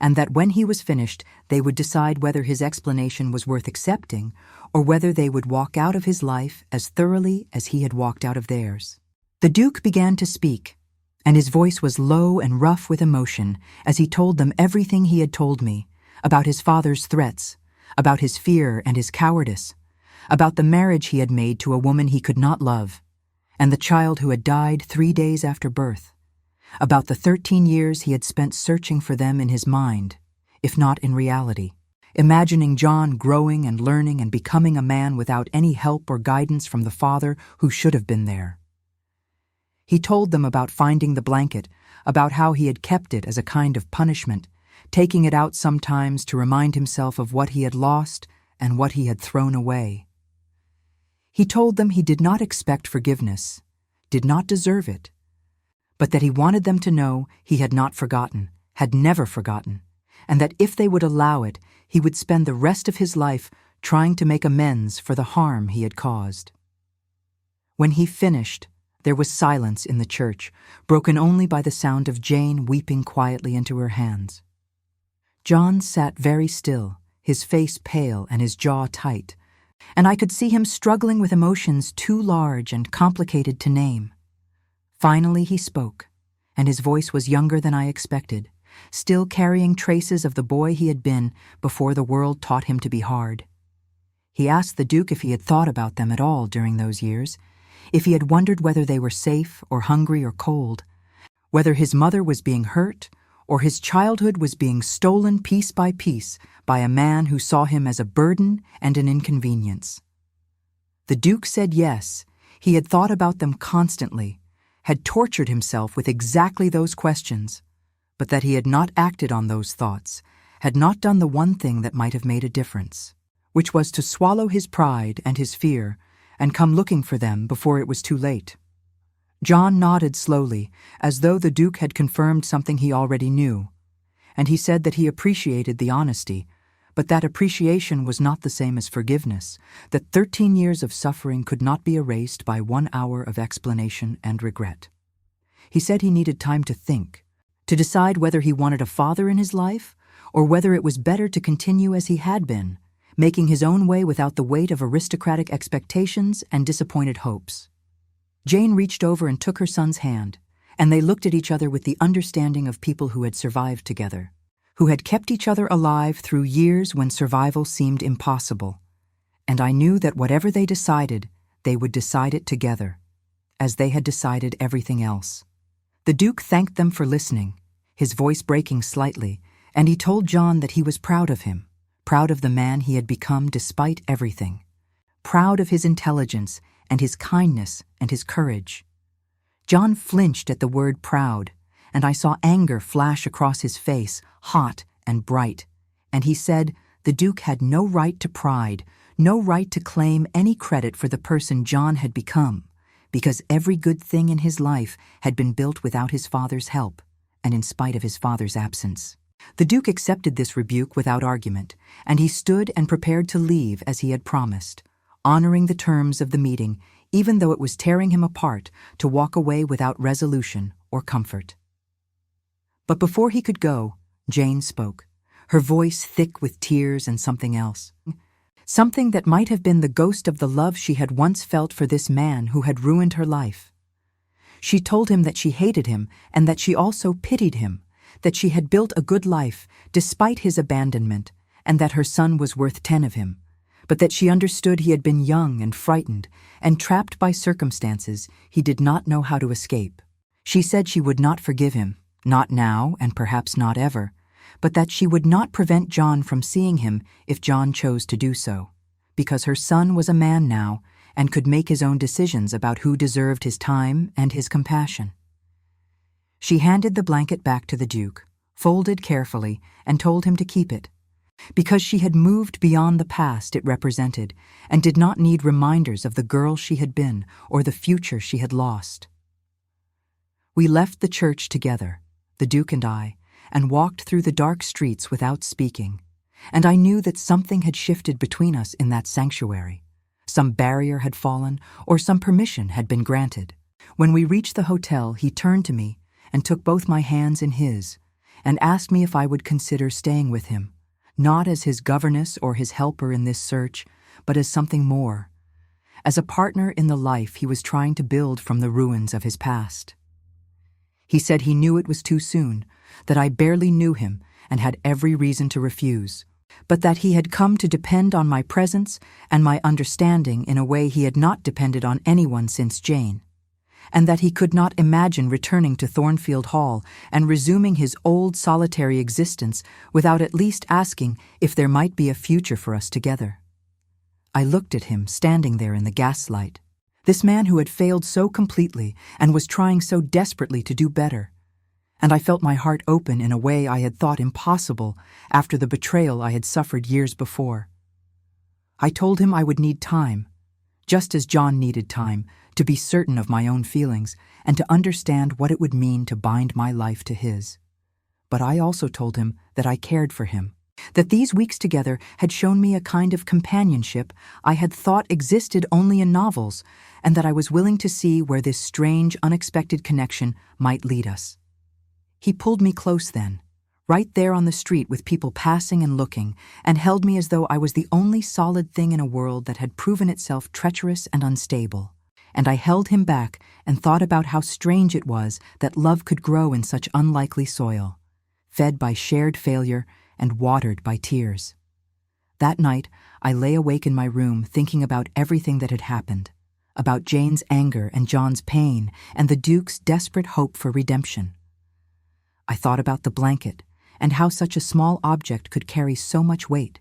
and that when he was finished they would decide whether his explanation was worth accepting or whether they would walk out of his life as thoroughly as he had walked out of theirs. The Duke began to speak, and his voice was low and rough with emotion as he told them everything he had told me, about his father's threats, about his fear and his cowardice, about the marriage he had made to a woman he could not love, and the child who had died 3 days after birth, about the 13 years he had spent searching for them in his mind, if not in reality, imagining John growing and learning and becoming a man without any help or guidance from the father who should have been there. He told them about finding the blanket, about how he had kept it as a kind of punishment, taking it out sometimes to remind himself of what he had lost and what he had thrown away. He told them he did not expect forgiveness, did not deserve it, but that he wanted them to know he had not forgotten, had never forgotten, and that if they would allow it, he would spend the rest of his life trying to make amends for the harm he had caused. When he finished, there was silence in the church, broken only by the sound of Jane weeping quietly into her hands. John sat very still, his face pale and his jaw tight, and I could see him struggling with emotions too large and complicated to name. Finally he spoke, and his voice was younger than I expected, still carrying traces of the boy he had been before the world taught him to be hard. He asked the Duke if he had thought about them at all during those years, if he had wondered whether they were safe or hungry or cold, whether his mother was being hurt or his childhood was being stolen piece by piece by a man who saw him as a burden and an inconvenience. The Duke said yes, he had thought about them constantly, had tortured himself with exactly those questions, but that he had not acted on those thoughts, had not done the one thing that might have made a difference, which was to swallow his pride and his fear and come looking for them before it was too late. John nodded slowly, as though the Duke had confirmed something he already knew, and he said that he appreciated the honesty, but that appreciation was not the same as forgiveness, that 13 years of suffering could not be erased by 1 hour of explanation and regret. He said he needed time to think, to decide whether he wanted a father in his life, or whether it was better to continue as he had been, making his own way without the weight of aristocratic expectations and disappointed hopes. Jane reached over and took her son's hand, and they looked at each other with the understanding of people who had survived together, who had kept each other alive through years when survival seemed impossible. And I knew that whatever they decided, they would decide it together, as they had decided everything else. The Duke thanked them for listening, his voice breaking slightly, and he told John that he was proud of him, proud of the man he had become despite everything, proud of his intelligence and his kindness and his courage. John flinched at the word proud, and I saw anger flash across his face, hot and bright, and he said the Duke had no right to pride, no right to claim any credit for the person John had become, because every good thing in his life had been built without his father's help, and in spite of his father's absence. The Duke accepted this rebuke without argument, and he stood and prepared to leave as he had promised, honoring the terms of the meeting, even though it was tearing him apart, to walk away without resolution or comfort. But before he could go, Jane spoke, her voice thick with tears and something else. Something that might have been the ghost of the love she had once felt for this man who had ruined her life. She told him that she hated him and that she also pitied him, that she had built a good life despite his abandonment, and that her son was worth 10 of him, but that she understood he had been young and frightened and trapped by circumstances he did not know how to escape. She said she would not forgive him, not now and perhaps not ever, but that she would not prevent John from seeing him if John chose to do so, because her son was a man now and could make his own decisions about who deserved his time and his compassion. She handed the blanket back to the Duke, folded carefully, and told him to keep it, because she had moved beyond the past it represented and did not need reminders of the girl she had been or the future she had lost. We left the church together, the Duke and I, and walked through the dark streets without speaking, and I knew that something had shifted between us in that sanctuary. Some barrier had fallen, or some permission had been granted. When we reached the hotel, he turned to me and took both my hands in his, and asked me if I would consider staying with him, not as his governess or his helper in this search, but as something more, as a partner in the life he was trying to build from the ruins of his past. He said he knew it was too soon, that I barely knew him and had every reason to refuse, but that he had come to depend on my presence and my understanding in a way he had not depended on anyone since Jane, and that he could not imagine returning to Thornfield Hall and resuming his old solitary existence without at least asking if there might be a future for us together. I looked at him standing there in the gaslight, this man who had failed so completely and was trying so desperately to do better, and I felt my heart open in a way I had thought impossible after the betrayal I had suffered years before. I told him I would need time, just as John needed time, to be certain of my own feelings and to understand what it would mean to bind my life to his. But I also told him that I cared for him, that these weeks together had shown me a kind of companionship I had thought existed only in novels, and that I was willing to see where this strange, unexpected connection might lead us. He pulled me close then, right there on the street with people passing and looking, and held me as though I was the only solid thing in a world that had proven itself treacherous and unstable. And I held him back and thought about how strange it was that love could grow in such unlikely soil, fed by shared failure and watered by tears. That night, I lay awake in my room thinking about everything that had happened, about Jane's anger and John's pain and the Duke's desperate hope for redemption. I thought about the blanket and how such a small object could carry so much weight,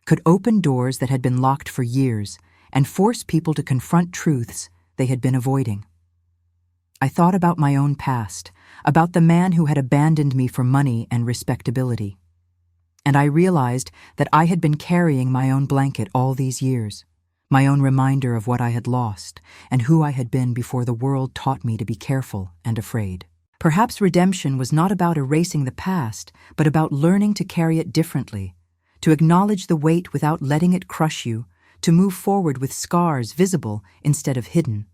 could open doors that had been locked for years and force people to confront truths they had been avoiding. I thought about my own past, about the man who had abandoned me for money and respectability. And I realized that I had been carrying my own blanket all these years, my own reminder of what I had lost and who I had been before the world taught me to be careful and afraid. Perhaps redemption was not about erasing the past, but about learning to carry it differently, to acknowledge the weight without letting it crush you, to move forward with scars visible instead of hidden,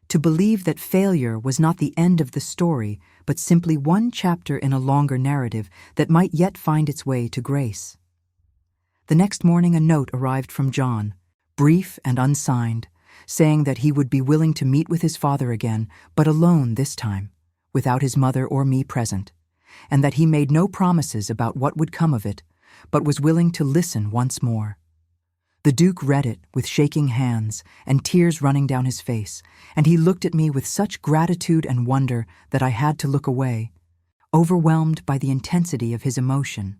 to believe that failure was not the end of the story, but simply one chapter in a longer narrative that might yet find its way to grace. The next morning a note arrived from John, brief and unsigned, saying that he would be willing to meet with his father again, but alone this time, without his mother or me present, and that he made no promises about what would come of it, but was willing to listen once more. The Duke read it with shaking hands and tears running down his face, and he looked at me with such gratitude and wonder that I had to look away, overwhelmed by the intensity of his emotion.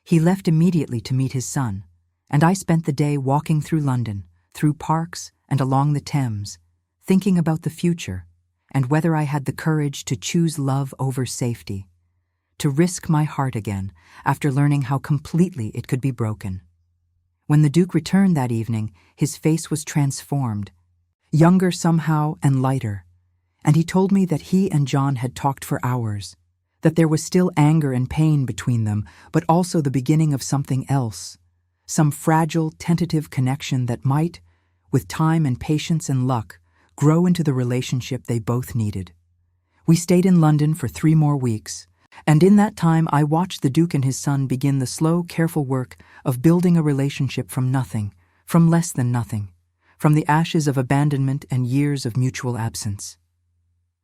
He left immediately to meet his son, and I spent the day walking through London, through parks and along the Thames, thinking about the future and whether I had the courage to choose love over safety, to risk my heart again after learning how completely it could be broken. When the Duke returned that evening, his face was transformed, younger somehow and lighter, and he told me that he and John had talked for hours, that there was still anger and pain between them, but also the beginning of something else, some fragile, tentative connection that might, with time and patience and luck, grow into the relationship they both needed. We stayed in London for 3 more weeks, and in that time I watched the Duke and his son begin the slow, careful work of building a relationship from nothing, from less than nothing, from the ashes of abandonment and years of mutual absence.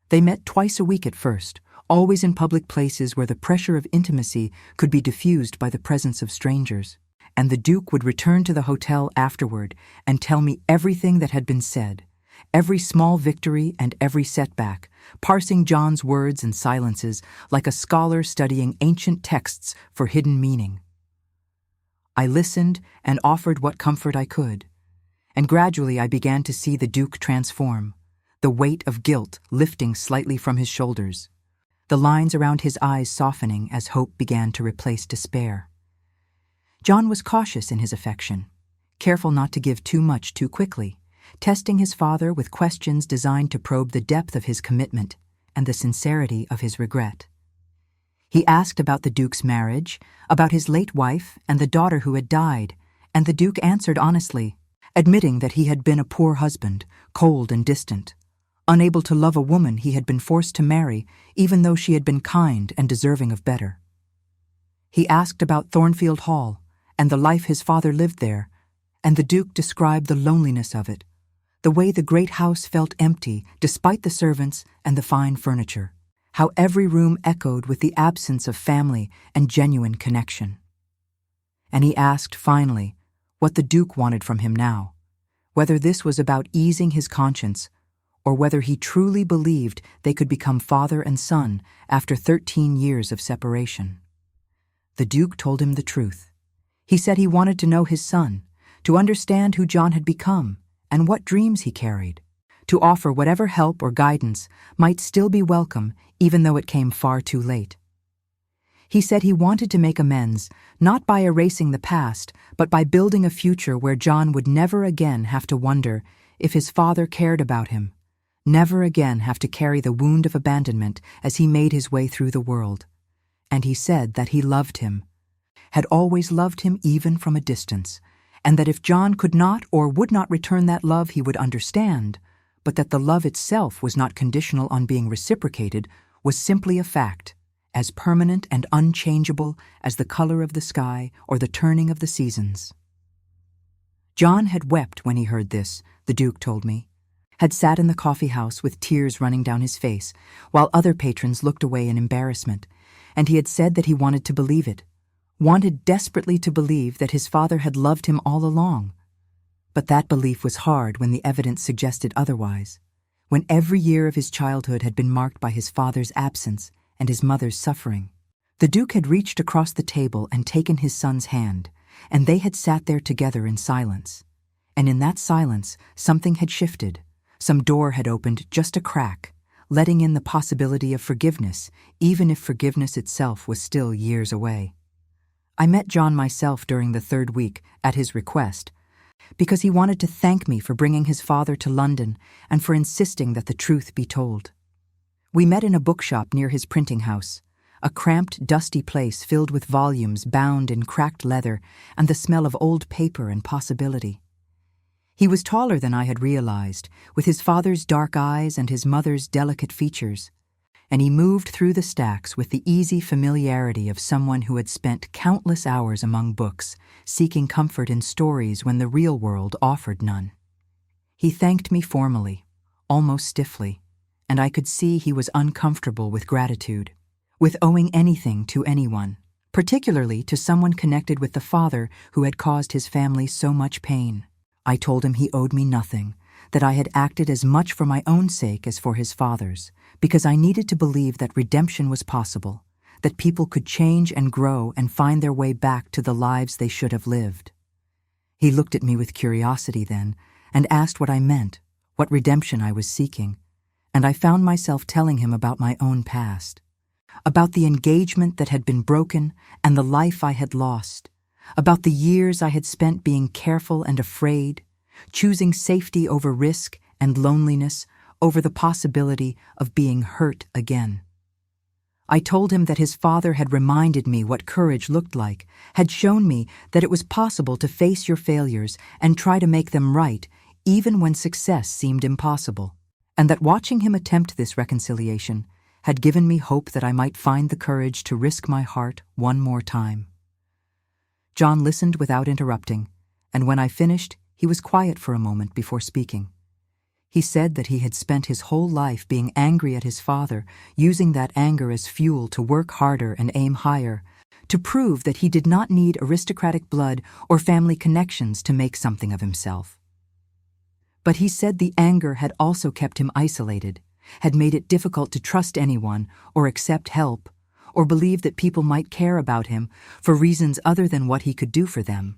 They met twice a week at first, always in public places where the pressure of intimacy could be diffused by the presence of strangers, and the Duke would return to the hotel afterward and tell me everything that had been said, every small victory and every setback, parsing John's words and silences like a scholar studying ancient texts for hidden meaning. I listened and offered what comfort I could, and gradually I began to see the Duke transform, the weight of guilt lifting slightly from his shoulders, the lines around his eyes softening as hope began to replace despair. John was cautious in his affection, careful not to give too much too quickly, testing his father with questions designed to probe the depth of his commitment and the sincerity of his regret. He asked about the Duke's marriage, about his late wife and the daughter who had died, and the Duke answered honestly, admitting that he had been a poor husband, cold and distant, unable to love a woman he had been forced to marry even though she had been kind and deserving of better. He asked about Thornfield Hall and the life his father lived there, and the Duke described the loneliness of it, the way the great house felt empty despite the servants and the fine furniture, how every room echoed with the absence of family and genuine connection. And he asked, finally, what the Duke wanted from him now, whether this was about easing his conscience, or whether he truly believed they could become father and son after 13 years of separation. The Duke told him the truth. He said he wanted to know his son, to understand who John had become and what dreams he carried, to offer whatever help or guidance might still be welcome even though it came far too late. He said he wanted to make amends, not by erasing the past, but by building a future where John would never again have to wonder if his father cared about him, never again have to carry the wound of abandonment as he made his way through the world. And he said that he loved him, had always loved him even from a distance, and that if John could not or would not return that love he would understand, but that the love itself was not conditional on being reciprocated, was simply a fact, as permanent and unchangeable as the color of the sky or the turning of the seasons. John had wept when he heard this, the Duke told me, had sat in the coffee house with tears running down his face, while other patrons looked away in embarrassment, and he had said that he wanted to believe it, wanted desperately to believe that his father had loved him all along. But that belief was hard when the evidence suggested otherwise, when every year of his childhood had been marked by his father's absence and his mother's suffering. The Duke had reached across the table and taken his son's hand, and they had sat there together in silence. And in that silence, something had shifted. Some door had opened just a crack, letting in the possibility of forgiveness, even if forgiveness itself was still years away. I met John myself during the 3rd week, at his request, because he wanted to thank me for bringing his father to London and for insisting that the truth be told. We met in a bookshop near his printing house, a cramped, dusty place filled with volumes bound in cracked leather and the smell of old paper and possibility. He was taller than I had realized, with his father's dark eyes and his mother's delicate features, and he moved through the stacks with the easy familiarity of someone who had spent countless hours among books, seeking comfort in stories when the real world offered none. He thanked me formally, almost stiffly, and I could see he was uncomfortable with gratitude, with owing anything to anyone, particularly to someone connected with the father who had caused his family so much pain. I told him he owed me nothing, that I had acted as much for my own sake as for his father's, because I needed to believe that redemption was possible, that people could change and grow and find their way back to the lives they should have lived. He looked at me with curiosity then, and asked what I meant, what redemption I was seeking, and I found myself telling him about my own past, about the engagement that had been broken and the life I had lost, about the years I had spent being careful and afraid, choosing safety over risk and loneliness over the possibility of being hurt again. I told him that his father had reminded me what courage looked like, had shown me that it was possible to face your failures and try to make them right, even when success seemed impossible, and that watching him attempt this reconciliation had given me hope that I might find the courage to risk my heart one more time. John listened without interrupting, and when I finished, he was quiet for a moment before speaking. He said that he had spent his whole life being angry at his father, using that anger as fuel to work harder and aim higher, to prove that he did not need aristocratic blood or family connections to make something of himself. But he said the anger had also kept him isolated, had made it difficult to trust anyone or accept help, or believe that people might care about him for reasons other than what he could do for them.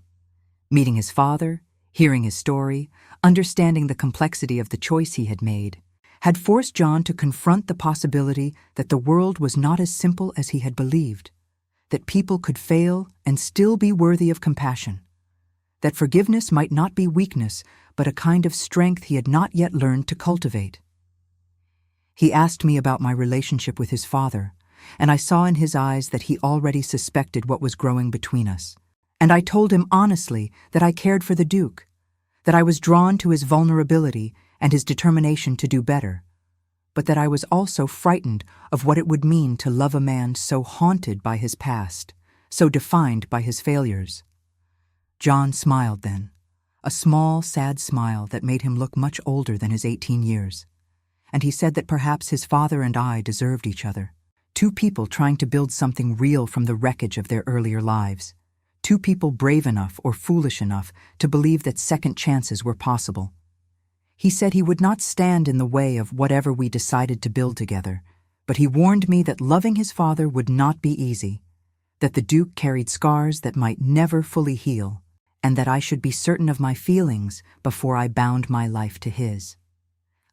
Meeting his father, hearing his story, understanding the complexity of the choice he had made, had forced John to confront the possibility that the world was not as simple as he had believed, that people could fail and still be worthy of compassion, that forgiveness might not be weakness, but a kind of strength he had not yet learned to cultivate. He asked me about my relationship with his father, and I saw in his eyes that he already suspected what was growing between us. And I told him honestly that I cared for the Duke, that I was drawn to his vulnerability and his determination to do better, but that I was also frightened of what it would mean to love a man so haunted by his past, so defined by his failures. John smiled then, a small, sad smile that made him look much older than his 18 years, and he said that perhaps his father and I deserved each other, two people trying to build something real from the wreckage of their earlier lives. Two people brave enough or foolish enough to believe that second chances were possible. He said he would not stand in the way of whatever we decided to build together, but he warned me that loving his father would not be easy, that the Duke carried scars that might never fully heal, and that I should be certain of my feelings before I bound my life to his.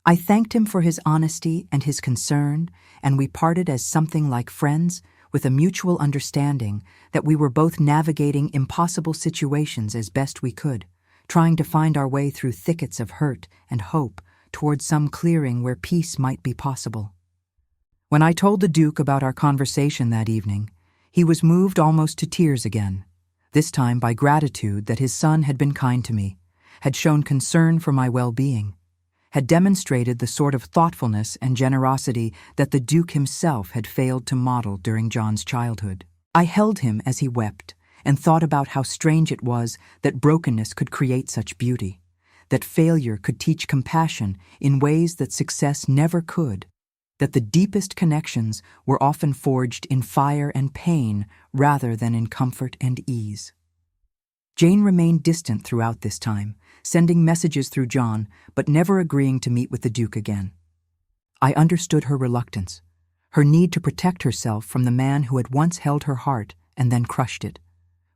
I thanked him for his honesty and his concern, and we parted as something like friends, with a mutual understanding that we were both navigating impossible situations as best we could, trying to find our way through thickets of hurt and hope towards some clearing where peace might be possible. When I told the Duke about our conversation that evening, he was moved almost to tears again, this time by gratitude that his son had been kind to me, had shown concern for my well-being, had demonstrated the sort of thoughtfulness and generosity that the Duke himself had failed to model during John's childhood. I held him as he wept and thought about how strange it was that brokenness could create such beauty, that failure could teach compassion in ways that success never could, that the deepest connections were often forged in fire and pain rather than in comfort and ease. Jane remained distant throughout this time, sending messages through John, but never agreeing to meet with the Duke again. I understood her reluctance, her need to protect herself from the man who had once held her heart and then crushed it,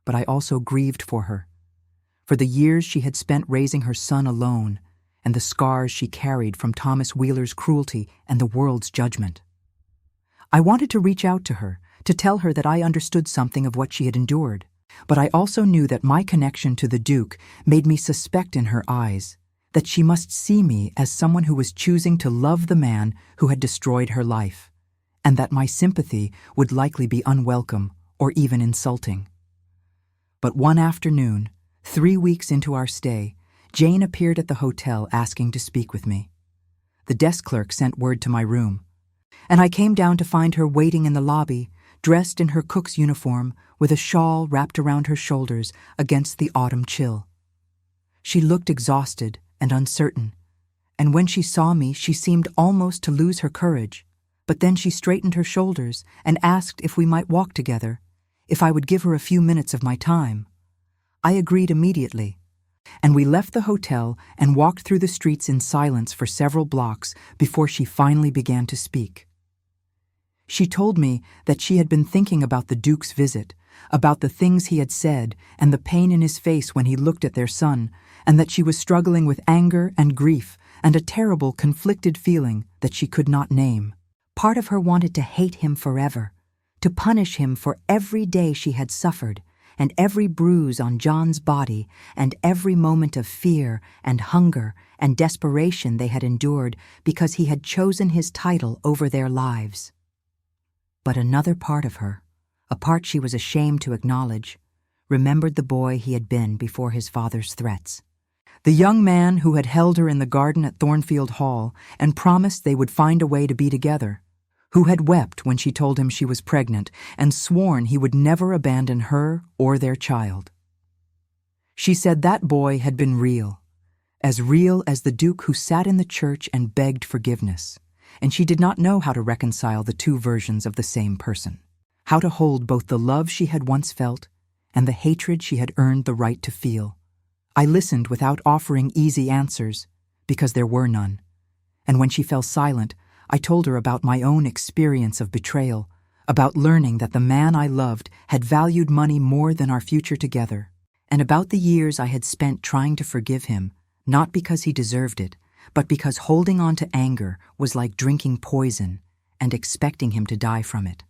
but I also grieved for her, for the years she had spent raising her son alone and the scars she carried from Thomas Wheeler's cruelty and the world's judgment. I wanted to reach out to her, to tell her that I understood something of what she had endured, but I also knew that my connection to the Duke made me suspect in her eyes that she must see me as someone who was choosing to love the man who had destroyed her life, and that my sympathy would likely be unwelcome or even insulting. But one afternoon, 3 weeks into our stay, Jane appeared at the hotel asking to speak with me. The desk clerk sent word to my room, and I came down to find her waiting in the lobby, dressed in her cook's uniform, with a shawl wrapped around her shoulders against the autumn chill. She looked exhausted and uncertain, and when she saw me, she seemed almost to lose her courage. But then she straightened her shoulders and asked if we might walk together, if I would give her a few minutes of my time. I agreed immediately, and we left the hotel and walked through the streets in silence for several blocks before she finally began to speak. She told me that she had been thinking about the Duke's visit, about the things he had said and the pain in his face when he looked at their son, and that she was struggling with anger and grief and a terrible conflicted feeling that she could not name. Part of her wanted to hate him forever, to punish him for every day she had suffered, and every bruise on John's body, and every moment of fear and hunger and desperation they had endured because he had chosen his title over their lives. But another part of her, a part she was ashamed to acknowledge, remembered the boy he had been before his father's threats, The young man who had held her in the garden at Thornfield Hall and promised they would find a way to be together, who had wept when she told him she was pregnant and sworn he would never abandon her or their child. She said that boy had been real as the Duke who sat in the church and begged forgiveness, and she did not know how to reconcile the two versions of the same person, how to hold both the love she had once felt and the hatred she had earned the right to feel. I listened without offering easy answers, because there were none, and when she fell silent, I told her about my own experience of betrayal, about learning that the man I loved had valued money more than our future together, and about the years I had spent trying to forgive him, not because he deserved it, but because holding on to anger was like drinking poison and expecting him to die from it.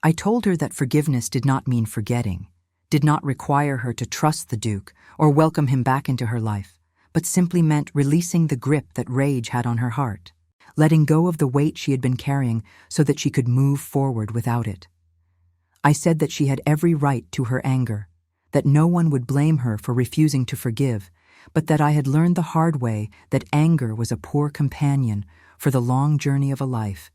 I told her that forgiveness did not mean forgetting, did not require her to trust the Duke or welcome him back into her life, but simply meant releasing the grip that rage had on her heart, letting go of the weight she had been carrying so that she could move forward without it. I said that she had every right to her anger, that no one would blame her for refusing to forgive, but that I had learned the hard way that anger was a poor companion for the long journey of a life,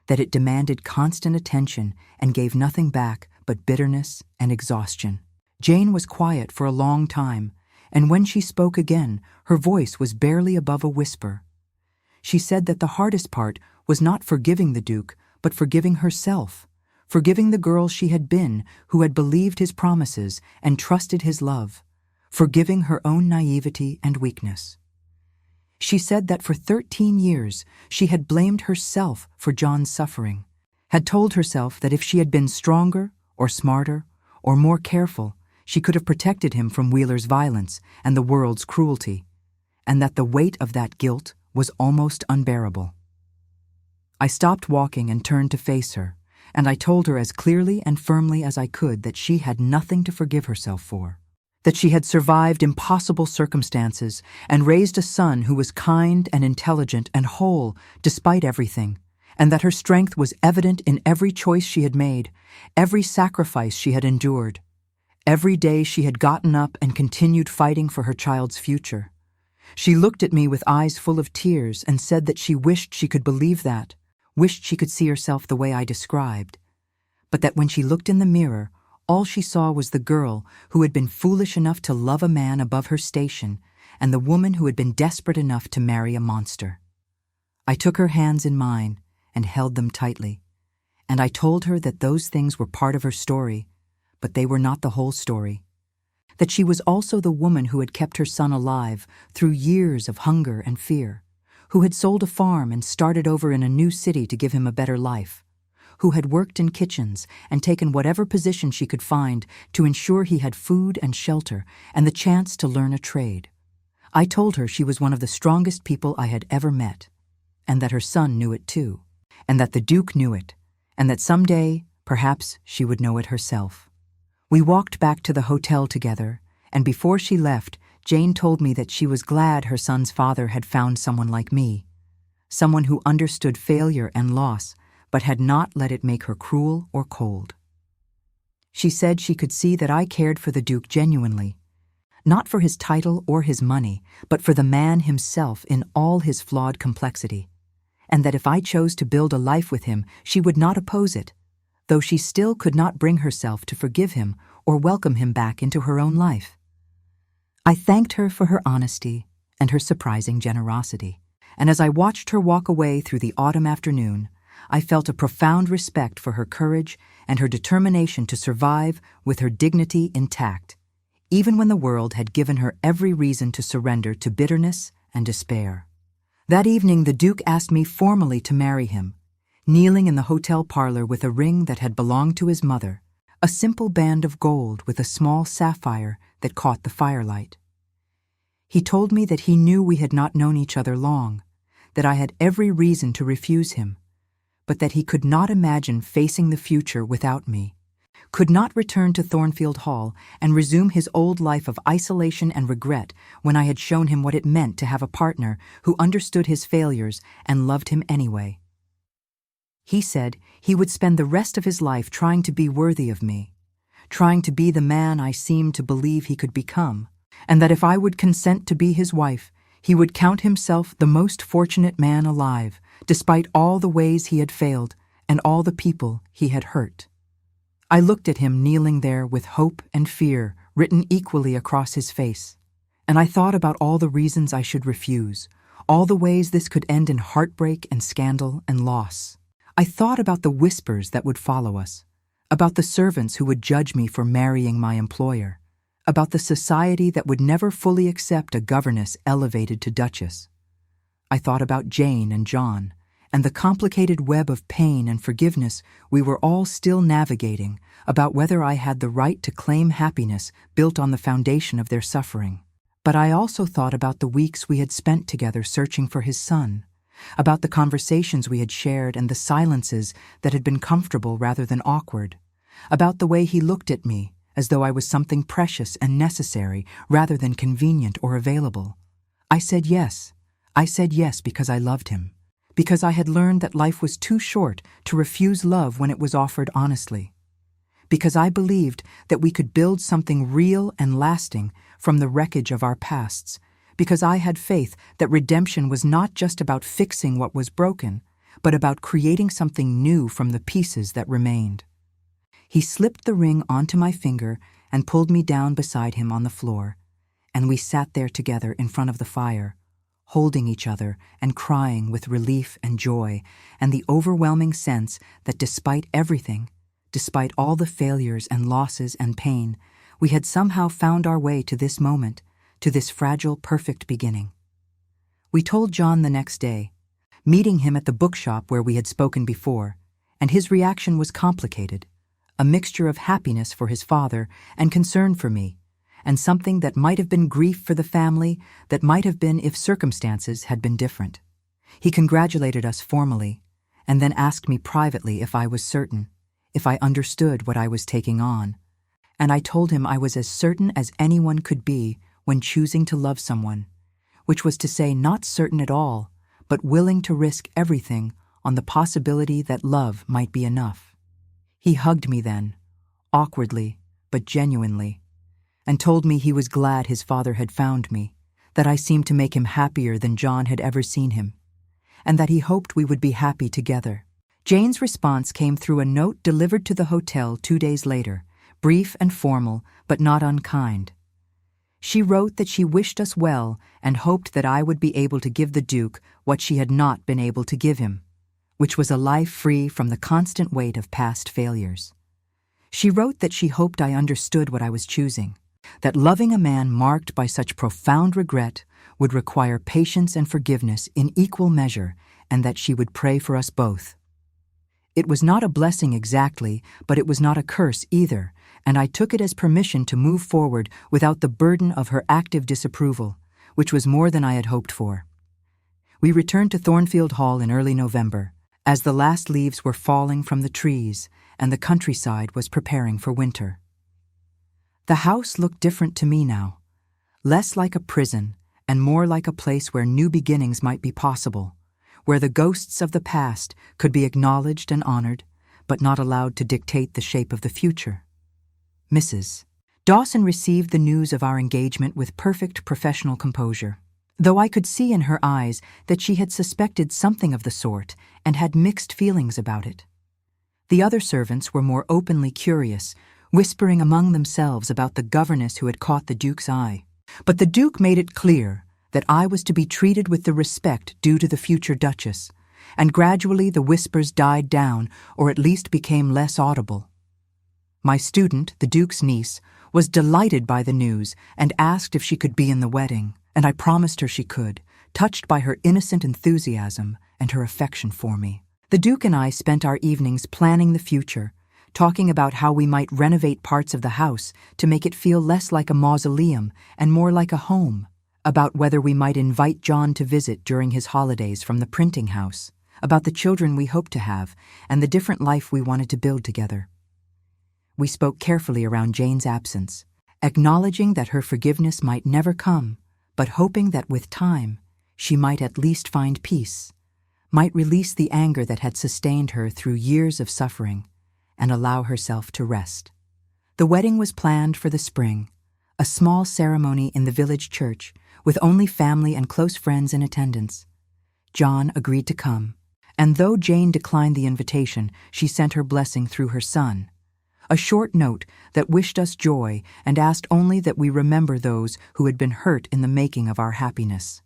that it demanded constant attention and gave nothing back but bitterness and exhaustion. Jane was quiet for a long time, and when she spoke again, her voice was barely above a whisper. She said that the hardest part was not forgiving the Duke, but forgiving herself, forgiving the girl she had been who had believed his promises and trusted his love, forgiving her own naivety and weakness. She said that for 13 years she had blamed herself for John's suffering, had told herself that if she had been stronger or smarter or more careful, she could have protected him from Wheeler's violence and the world's cruelty, and that the weight of that guilt was almost unbearable. I stopped walking and turned to face her, and I told her as clearly and firmly as I could that she had nothing to forgive herself for, that she had survived impossible circumstances and raised a son who was kind and intelligent and whole despite everything, and that her strength was evident in every choice she had made, every sacrifice she had endured, every day she had gotten up and continued fighting for her child's future. She looked at me with eyes full of tears and said that she wished she could believe that, wished she could see herself the way I described, but that when she looked in the mirror, all she saw was the girl who had been foolish enough to love a man above her station and the woman who had been desperate enough to marry a monster. I took her hands in mine and held them tightly, and I told her that those things were part of her story, but they were not the whole story, that she was also the woman who had kept her son alive through years of hunger and fear, who had sold a farm and started over in a new city to give him a better life, who had worked in kitchens and taken whatever position she could find to ensure he had food and shelter and the chance to learn a trade. I told her she was one of the strongest people I had ever met, and that her son knew it too, and that the Duke knew it, and that someday, perhaps, she would know it herself. We walked back to the hotel together, and before she left, Jane told me that she was glad her son's father had found someone like me, someone who understood failure and loss, but had not let it make her cruel or cold. She said she could see that I cared for the Duke genuinely, not for his title or his money, but for the man himself in all his flawed complexity, and that if I chose to build a life with him, she would not oppose it, though she still could not bring herself to forgive him or welcome him back into her own life. I thanked her for her honesty and her surprising generosity, and as I watched her walk away through the autumn afternoon, I felt a profound respect for her courage and her determination to survive with her dignity intact, even when the world had given her every reason to surrender to bitterness and despair. That evening, the Duke asked me formally to marry him, kneeling in the hotel parlor with a ring that had belonged to his mother, a simple band of gold with a small sapphire that caught the firelight. He told me that he knew we had not known each other long, that I had every reason to refuse him, but that he could not imagine facing the future without me, could not return to Thornfield Hall and resume his old life of isolation and regret when I had shown him what it meant to have a partner who understood his failures and loved him anyway. He said he would spend the rest of his life trying to be worthy of me, trying to be the man I seemed to believe he could become, and that if I would consent to be his wife, he would count himself the most fortunate man alive, despite all the ways he had failed and all the people he had hurt. I looked at him kneeling there with hope and fear written equally across his face, and I thought about all the reasons I should refuse, all the ways this could end in heartbreak and scandal and loss. I thought about the whispers that would follow us, about the servants who would judge me for marrying my employer, about the society that would never fully accept a governess elevated to duchess. I thought about Jane and John, and the complicated web of pain and forgiveness we were all still navigating, about whether I had the right to claim happiness built on the foundation of their suffering. But I also thought about the weeks we had spent together searching for his son, about the conversations we had shared and the silences that had been comfortable rather than awkward, about the way he looked at me as though I was something precious and necessary rather than convenient or available. I said yes. I said yes because I loved him, because I had learned that life was too short to refuse love when it was offered honestly, because I believed that we could build something real and lasting from the wreckage of our pasts, because I had faith that redemption was not just about fixing what was broken, but about creating something new from the pieces that remained. He slipped the ring onto my finger and pulled me down beside him on the floor, and we sat there together in front of the fire, holding each other and crying with relief and joy and the overwhelming sense that despite everything, despite all the failures and losses and pain, we had somehow found our way to this moment, to this fragile, perfect beginning. We told John the next day, meeting him at the bookshop where we had spoken before, and his reaction was complicated, a mixture of happiness for his father and concern for me, and something that might have been grief for the family, that might have been if circumstances had been different. He congratulated us formally, and then asked me privately if I was certain, if I understood what I was taking on, and I told him I was as certain as anyone could be when choosing to love someone, which was to say not certain at all, but willing to risk everything on the possibility that love might be enough. He hugged me then, awkwardly but genuinely, and told me he was glad his father had found me, that I seemed to make him happier than John had ever seen him, and that he hoped we would be happy together. Jane's response came through a note delivered to the hotel 2 days later, brief and formal, but not unkind. She wrote that she wished us well and hoped that I would be able to give the Duke what she had not been able to give him, which was a life free from the constant weight of past failures. She wrote that she hoped I understood what I was choosing, that loving a man marked by such profound regret would require patience and forgiveness in equal measure, and that she would pray for us both. It was not a blessing exactly, but it was not a curse either, and I took it as permission to move forward without the burden of her active disapproval, which was more than I had hoped for. We returned to Thornfield Hall in early November, as the last leaves were falling from the trees and the countryside was preparing for winter. The house looked different to me now, less like a prison and more like a place where new beginnings might be possible, where the ghosts of the past could be acknowledged and honored, but not allowed to dictate the shape of the future. Mrs. Dawson received the news of our engagement with perfect professional composure, though I could see in her eyes that she had suspected something of the sort and had mixed feelings about it. The other servants were more openly curious, whispering among themselves about the governess who had caught the Duke's eye. But the Duke made it clear that I was to be treated with the respect due to the future Duchess, and gradually the whispers died down or at least became less audible. My student, the Duke's niece, was delighted by the news and asked if she could be in the wedding, and I promised her she could, touched by her innocent enthusiasm and her affection for me. The Duke and I spent our evenings planning the future, talking about how we might renovate parts of the house to make it feel less like a mausoleum and more like a home, about whether we might invite John to visit during his holidays from the printing house, about the children we hoped to have, and the different life we wanted to build together. We spoke carefully around Jane's absence, acknowledging that her forgiveness might never come, but hoping that with time she might at least find peace, might release the anger that had sustained her through years of suffering, and allow herself to rest. The wedding was planned for the spring, a small ceremony in the village church with only family and close friends in attendance. John agreed to come, and though Jane declined the invitation, she sent her blessing through her son. A short note that wished us joy and asked only that we remember those who had been hurt in the making of our happiness.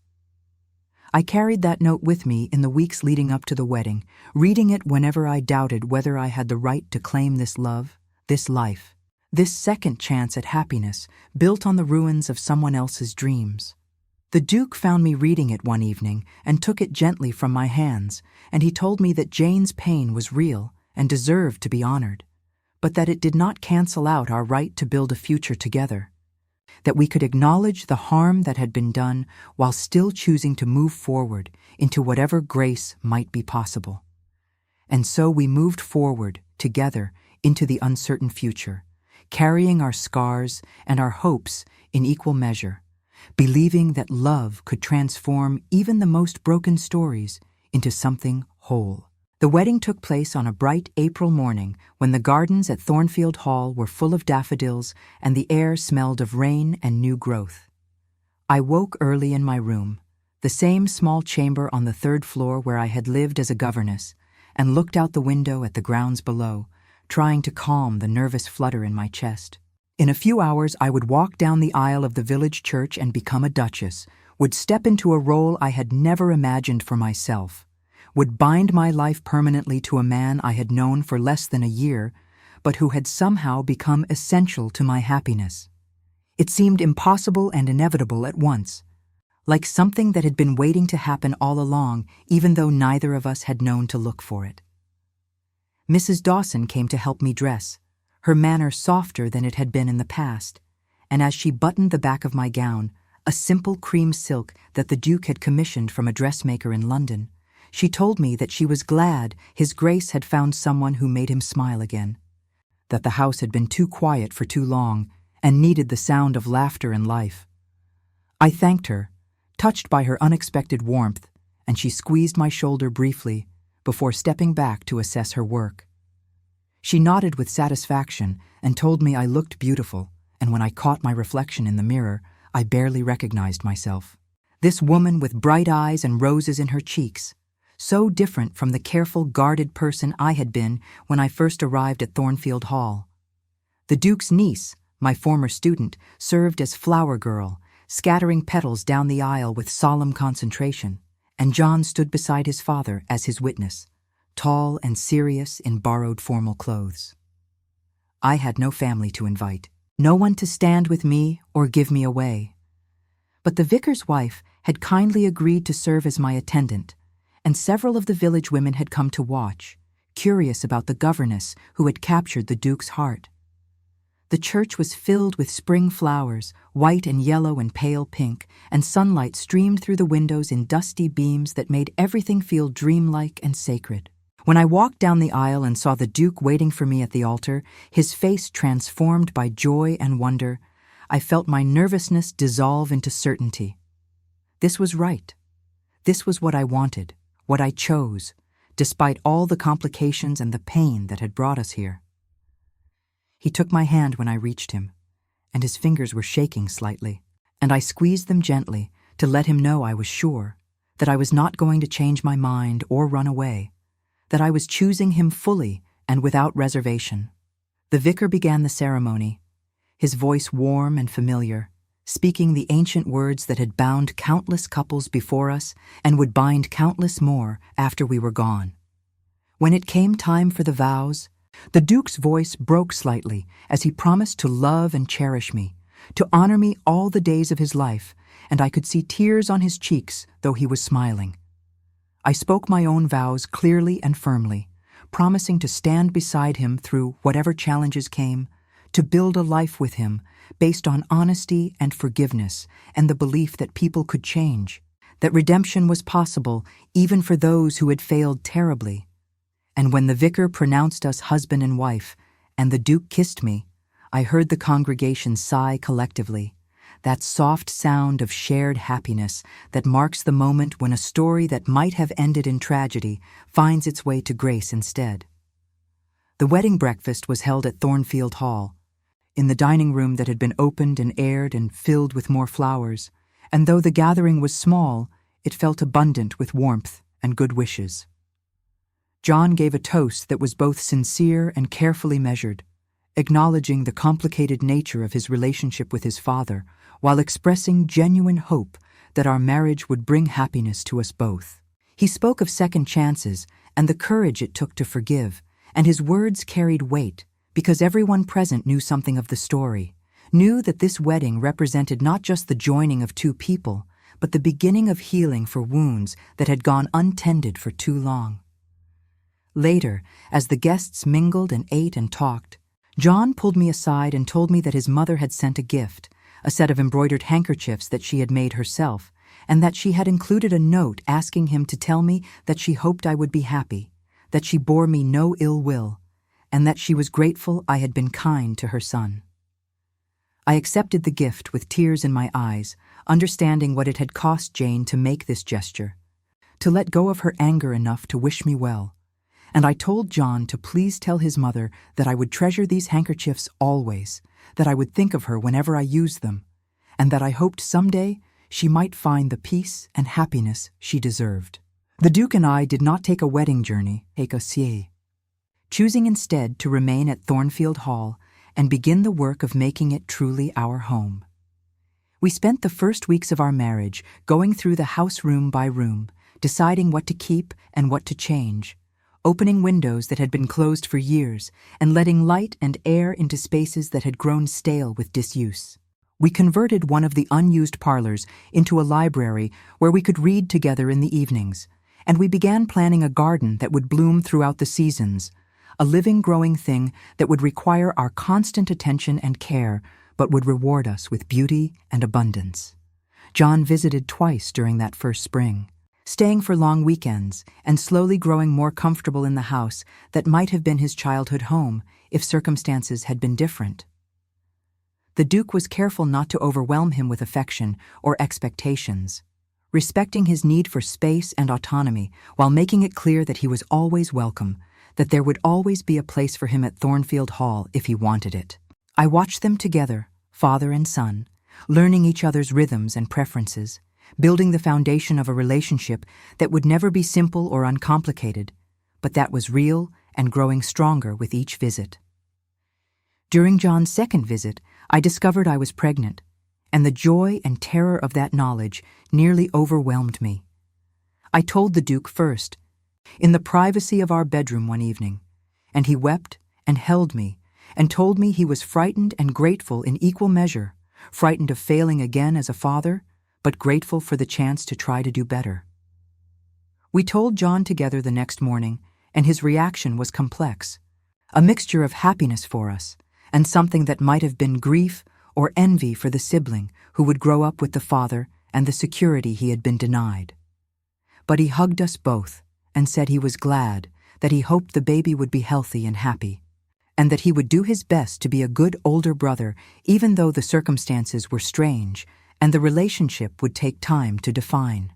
I carried that note with me in the weeks leading up to the wedding, reading it whenever I doubted whether I had the right to claim this love, this life, this second chance at happiness built on the ruins of someone else's dreams. The Duke found me reading it one evening and took it gently from my hands, and he told me that Jane's pain was real and deserved to be honored, but that it did not cancel out our right to build a future together, that we could acknowledge the harm that had been done while still choosing to move forward into whatever grace might be possible. And so we moved forward together into the uncertain future, carrying our scars and our hopes in equal measure, believing that love could transform even the most broken stories into something whole. The wedding took place on a bright April morning when the gardens at Thornfield Hall were full of daffodils and the air smelled of rain and new growth. I woke early in my room, the same small chamber on the third floor where I had lived as a governess, and looked out the window at the grounds below, trying to calm the nervous flutter in my chest. In a few hours, I would walk down the aisle of the village church and become a duchess, would step into a role I had never imagined for myself, would bind my life permanently to a man I had known for less than a year, but who had somehow become essential to my happiness. It seemed impossible and inevitable at once, like something that had been waiting to happen all along, even though neither of us had known to look for it. Mrs. Dawson came to help me dress, her manner softer than it had been in the past, and as she buttoned the back of my gown, a simple cream silk that the Duke had commissioned from a dressmaker in London, she told me that she was glad His Grace had found someone who made him smile again, that the house had been too quiet for too long and needed the sound of laughter and life. I thanked her, touched by her unexpected warmth, and she squeezed my shoulder briefly before stepping back to assess her work. She nodded with satisfaction and told me I looked beautiful, and when I caught my reflection in the mirror, I barely recognized myself. This woman with bright eyes and roses in her cheeks, so different from the careful, guarded person I had been when I first arrived at Thornfield Hall. The Duke's niece, my former student, served as flower girl, scattering petals down the aisle with solemn concentration, and John stood beside his father as his witness, tall and serious in borrowed formal clothes. I had no family to invite, no one to stand with me or give me away. But the vicar's wife had kindly agreed to serve as my attendant, and several of the village women had come to watch, curious about the governess who had captured the Duke's heart. The church was filled with spring flowers, white and yellow and pale pink, and sunlight streamed through the windows in dusty beams that made everything feel dreamlike and sacred. When I walked down the aisle and saw the Duke waiting for me at the altar, his face transformed by joy and wonder, I felt my nervousness dissolve into certainty. This was right. This was what I wanted, what I chose, despite all the complications and the pain that had brought us here. He took my hand when I reached him, and his fingers were shaking slightly, and I squeezed them gently to let him know I was sure that I was not going to change my mind or run away, that I was choosing him fully and without reservation. The vicar began the ceremony, his voice warm and familiar, speaking the ancient words that had bound countless couples before us and would bind countless more after we were gone. When it came time for the vows, the Duke's voice broke slightly as he promised to love and cherish me, to honor me all the days of his life, and I could see tears on his cheeks, though he was smiling. I spoke my own vows clearly and firmly, promising to stand beside him through whatever challenges came, to build a life with him based on honesty and forgiveness and the belief that people could change, that redemption was possible even for those who had failed terribly. And when the vicar pronounced us husband and wife, and the Duke kissed me, I heard the congregation sigh collectively, that soft sound of shared happiness that marks the moment when a story that might have ended in tragedy finds its way to grace instead. The wedding breakfast was held at Thornfield Hall. in the dining room that had been opened and aired and filled with more flowers, and though the gathering was small, it felt abundant with warmth and good wishes. John gave a toast that was both sincere and carefully measured, acknowledging the complicated nature of his relationship with his father, while expressing genuine hope that our marriage would bring happiness to us both. He spoke of second chances and the courage it took to forgive, and his words carried weight because everyone present knew something of the story, knew that this wedding represented not just the joining of two people, but the beginning of healing for wounds that had gone untended for too long. Later, as the guests mingled and ate and talked, John pulled me aside and told me that his mother had sent a gift, a set of embroidered handkerchiefs that she had made herself, and that she had included a note asking him to tell me that she hoped I would be happy, that she bore me no ill will, and that she was grateful I had been kind to her son. I accepted the gift with tears in my eyes, understanding what it had cost Jane to make this gesture, to let go of her anger enough to wish me well, and I told John to please tell his mother that I would treasure these handkerchiefs always, that I would think of her whenever I used them, and that I hoped someday she might find the peace and happiness she deserved. The Duke and I did not take a wedding journey, choosing instead to remain at Thornfield Hall and begin the work of making it truly our home. We spent the first weeks of our marriage going through the house room by room, deciding what to keep and what to change, opening windows that had been closed for years and letting light and air into spaces that had grown stale with disuse. We converted one of the unused parlors into a library where we could read together in the evenings, and we began planning a garden that would bloom throughout the seasons, a living, growing thing that would require our constant attention and care, but would reward us with beauty and abundance. John visited twice during that first spring, staying for long weekends and slowly growing more comfortable in the house that might have been his childhood home if circumstances had been different. The Duke was careful not to overwhelm him with affection or expectations, respecting his need for space and autonomy while making it clear that he was always welcome, that there would always be a place for him at Thornfield Hall if he wanted it. I watched them together, father and son, learning each other's rhythms and preferences, building the foundation of a relationship that would never be simple or uncomplicated, but that was real and growing stronger with each visit. During John's second visit, I discovered I was pregnant, and the joy and terror of that knowledge nearly overwhelmed me. I told the Duke first, in the privacy of our bedroom one evening, and he wept and held me and told me he was frightened and grateful in equal measure, frightened of failing again as a father, but grateful for the chance to try to do better. We told John together the next morning, and his reaction was complex, a mixture of happiness for us and something that might have been grief or envy for the sibling who would grow up with the father and the security he had been denied. But he hugged us both and said he was glad, that he hoped the baby would be healthy and happy, and that he would do his best to be a good older brother even though the circumstances were strange and the relationship would take time to define.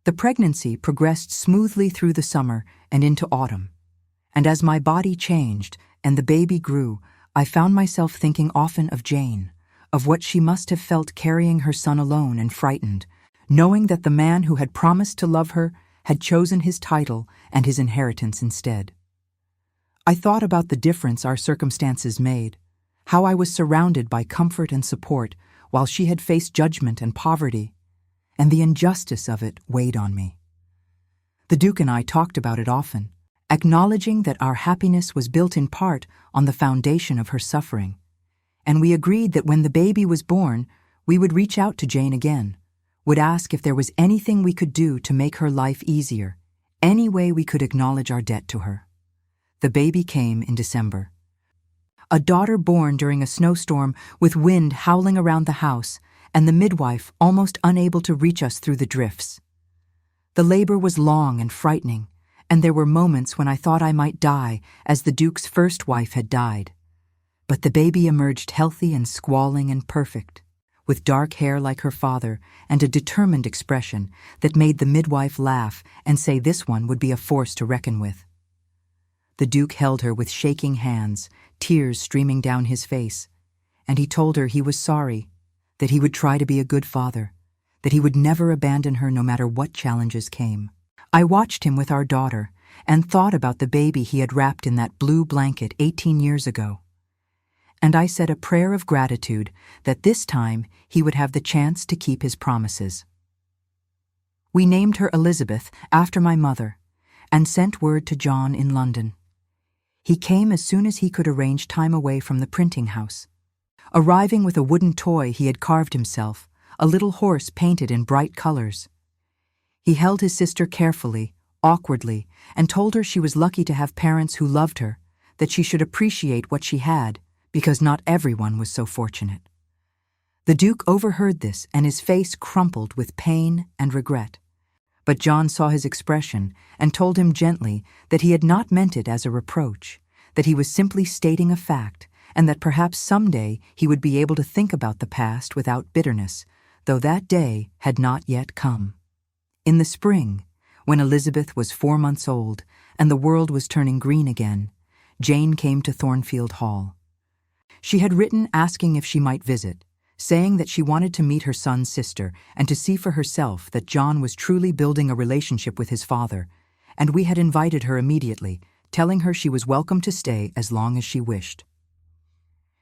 The pregnancy progressed smoothly through the summer and into autumn, and as my body changed and the baby grew, I found myself thinking often of Jane, of what she must have felt carrying her son alone and frightened, knowing that the man who had promised to love her had chosen his title and his inheritance instead. I thought about the difference our circumstances made, how I was surrounded by comfort and support while she had faced judgment and poverty, and the injustice of it weighed on me. The Duke and I talked about it often, acknowledging that our happiness was built in part on the foundation of her suffering, and we agreed that when the baby was born, we would reach out to Jane again, would ask if there was anything we could do to make her life easier, any way we could acknowledge our debt to her. The baby came in December. A daughter born during a snowstorm with wind howling around the house and the midwife almost unable to reach us through the drifts. The labor was long and frightening, and there were moments when I thought I might die as the Duke's first wife had died. But the baby emerged healthy and squalling and perfect, with dark hair like her father and a determined expression that made the midwife laugh and say this one would be a force to reckon with. The Duke held her with shaking hands, tears streaming down his face, and he told her he was sorry, that he would try to be a good father, that he would never abandon her no matter what challenges came. I watched him with our daughter and thought about the baby he had wrapped in that blue blanket 18 years ago. And I said a prayer of gratitude that this time he would have the chance to keep his promises. We named her Elizabeth after my mother and sent word to John in London. He came as soon as he could arrange time away from the printing house. Arriving with a wooden toy he had carved himself, a little horse painted in bright colors. He held his sister carefully, awkwardly, and told her she was lucky to have parents who loved her, that she should appreciate what she had, because not everyone was so fortunate. The Duke overheard this, and his face crumpled with pain and regret. But John saw his expression and told him gently that he had not meant it as a reproach, that he was simply stating a fact, and that perhaps someday he would be able to think about the past without bitterness, though that day had not yet come. In the spring, when Elizabeth was 4 months old and the world was turning green again, Jane came to Thornfield Hall. She had written asking if she might visit, saying that she wanted to meet her son's sister and to see for herself that John was truly building a relationship with his father, and we had invited her immediately, telling her she was welcome to stay as long as she wished.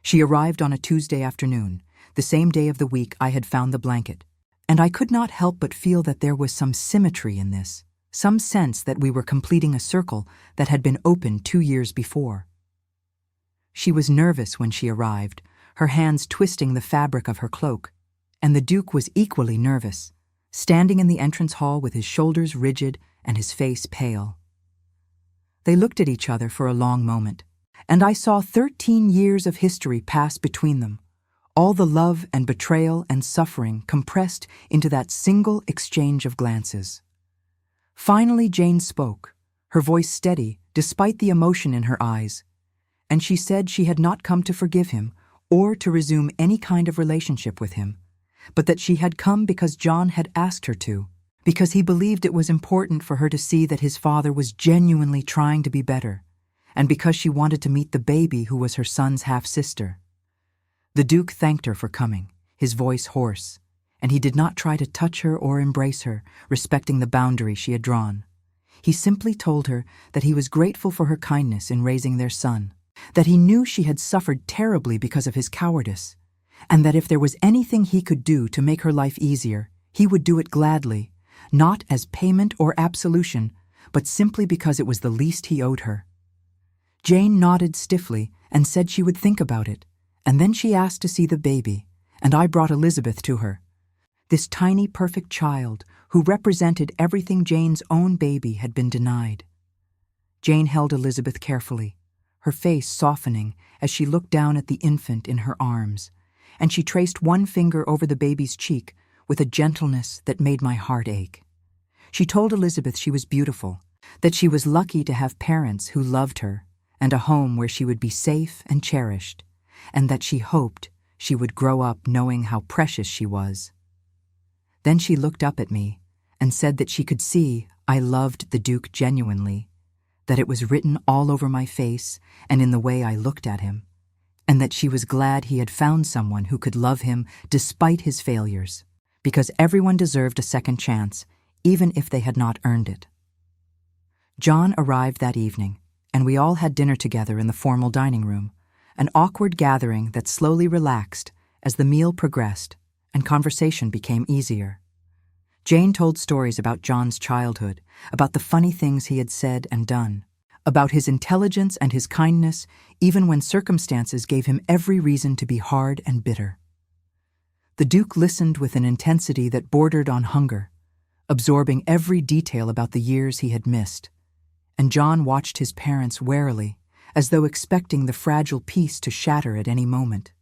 She arrived on a Tuesday afternoon, the same day of the week I had found the blanket, and I could not help but feel that there was some symmetry in this, some sense that we were completing a circle that had been opened 2 years before. She was nervous when she arrived, her hands twisting the fabric of her cloak, and the Duke was equally nervous, standing in the entrance hall with his shoulders rigid and his face pale. They looked at each other for a long moment, and I saw 13 years of history pass between them, all the love and betrayal and suffering compressed into that single exchange of glances. Finally Jane spoke, her voice steady despite the emotion in her eyes, and she said she had not come to forgive him or to resume any kind of relationship with him, but that she had come because John had asked her to, because he believed it was important for her to see that his father was genuinely trying to be better, and because she wanted to meet the baby who was her son's half-sister. The Duke thanked her for coming, his voice hoarse, and he did not try to touch her or embrace her, respecting the boundary she had drawn. He simply told her that he was grateful for her kindness in raising their son, that he knew she had suffered terribly because of his cowardice, and that if there was anything he could do to make her life easier, he would do it gladly, not as payment or absolution, but simply because it was the least he owed her. Jane nodded stiffly and said she would think about it, and then she asked to see the baby, and I brought Elizabeth to her. This tiny, perfect child who represented everything Jane's own baby had been denied. Jane held Elizabeth carefully, her face softening as she looked down at the infant in her arms, and she traced one finger over the baby's cheek with a gentleness that made my heart ache. She told Elizabeth she was beautiful, that she was lucky to have parents who loved her, and a home where she would be safe and cherished, and that she hoped she would grow up knowing how precious she was. Then she looked up at me and said that she could see I loved the Duke genuinely, that it was written all over my face and in the way I looked at him, and that she was glad he had found someone who could love him despite his failures, because everyone deserved a second chance, even if they had not earned it. John arrived that evening, and we all had dinner together in the formal dining room, an awkward gathering that slowly relaxed as the meal progressed and conversation became easier. Jane told stories about John's childhood, about the funny things he had said and done, about his intelligence and his kindness, even when circumstances gave him every reason to be hard and bitter. The Duke listened with an intensity that bordered on hunger, absorbing every detail about the years he had missed, and John watched his parents warily, as though expecting the fragile peace to shatter at any moment.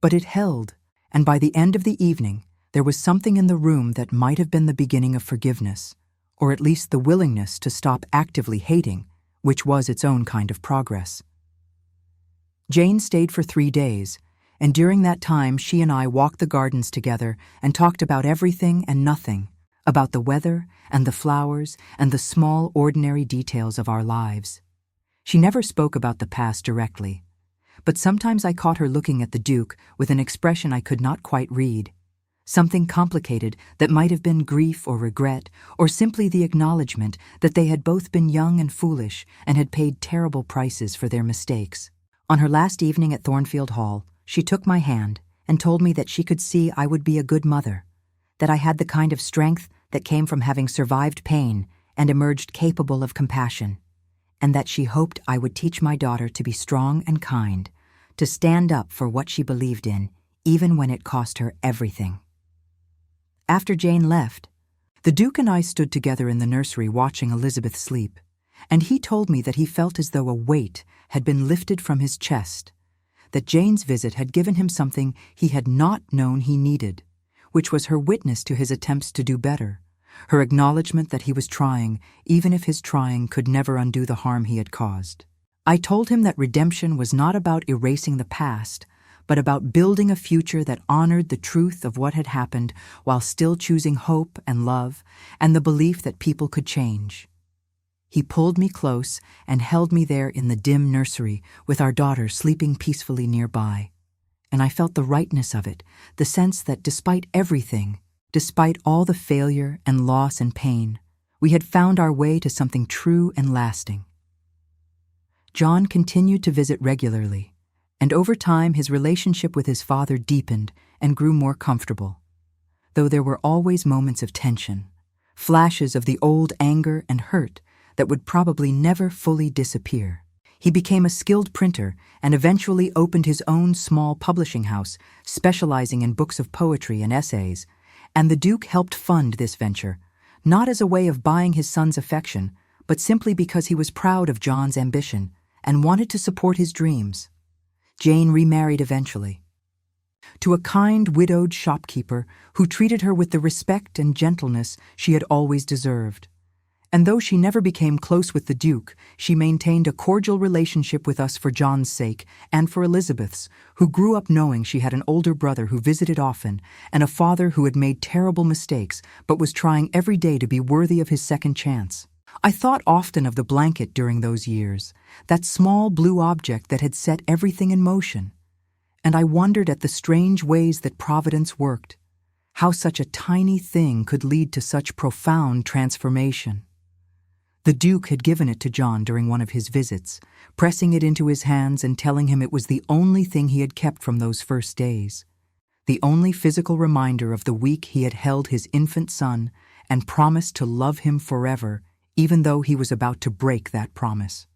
But it held, and by the end of the evening, there was something in the room that might have been the beginning of forgiveness, or at least the willingness to stop actively hating, which was its own kind of progress. Jane stayed for 3 days, and during that time she and I walked the gardens together and talked about everything and nothing, about the weather and the flowers and the small, ordinary details of our lives. She never spoke about the past directly, but sometimes I caught her looking at the Duke with an expression I could not quite read. Something complicated that might have been grief or regret, or simply the acknowledgement that they had both been young and foolish and had paid terrible prices for their mistakes. On her last evening at Thornfield Hall, she took my hand and told me that she could see I would be a good mother, that I had the kind of strength that came from having survived pain and emerged capable of compassion, and that she hoped I would teach my daughter to be strong and kind, to stand up for what she believed in, even when it cost her everything. After Jane left, the Duke and I stood together in the nursery watching Elizabeth sleep, and he told me that he felt as though a weight had been lifted from his chest, that Jane's visit had given him something he had not known he needed, which was her witness to his attempts to do better, her acknowledgement that he was trying, even if his trying could never undo the harm he had caused. I told him that redemption was not about erasing the past, but about building a future that honored the truth of what had happened while still choosing hope and love and the belief that people could change. He pulled me close and held me there in the dim nursery with our daughter sleeping peacefully nearby. And I felt the rightness of it, the sense that despite everything, despite all the failure and loss and pain, we had found our way to something true and lasting. John continued to visit regularly, and over time his relationship with his father deepened and grew more comfortable, though there were always moments of tension, flashes of the old anger and hurt that would probably never fully disappear. He became a skilled printer and eventually opened his own small publishing house, specializing in books of poetry and essays, and the Duke helped fund this venture, not as a way of buying his son's affection, but simply because he was proud of John's ambition and wanted to support his dreams. Jane remarried eventually, to a kind widowed shopkeeper who treated her with the respect and gentleness she had always deserved. And though she never became close with the Duke, she maintained a cordial relationship with us for John's sake and for Elizabeth's, who grew up knowing she had an older brother who visited often and a father who had made terrible mistakes but was trying every day to be worthy of his second chance. I thought often of the blanket during those years, that small blue object that had set everything in motion, and I wondered at the strange ways that Providence worked, how such a tiny thing could lead to such profound transformation. The Duke had given it to John during one of his visits, pressing it into his hands and telling him it was the only thing he had kept from those first days, the only physical reminder of the week he had held his infant son and promised to love him forever, even though he was about to break that promise.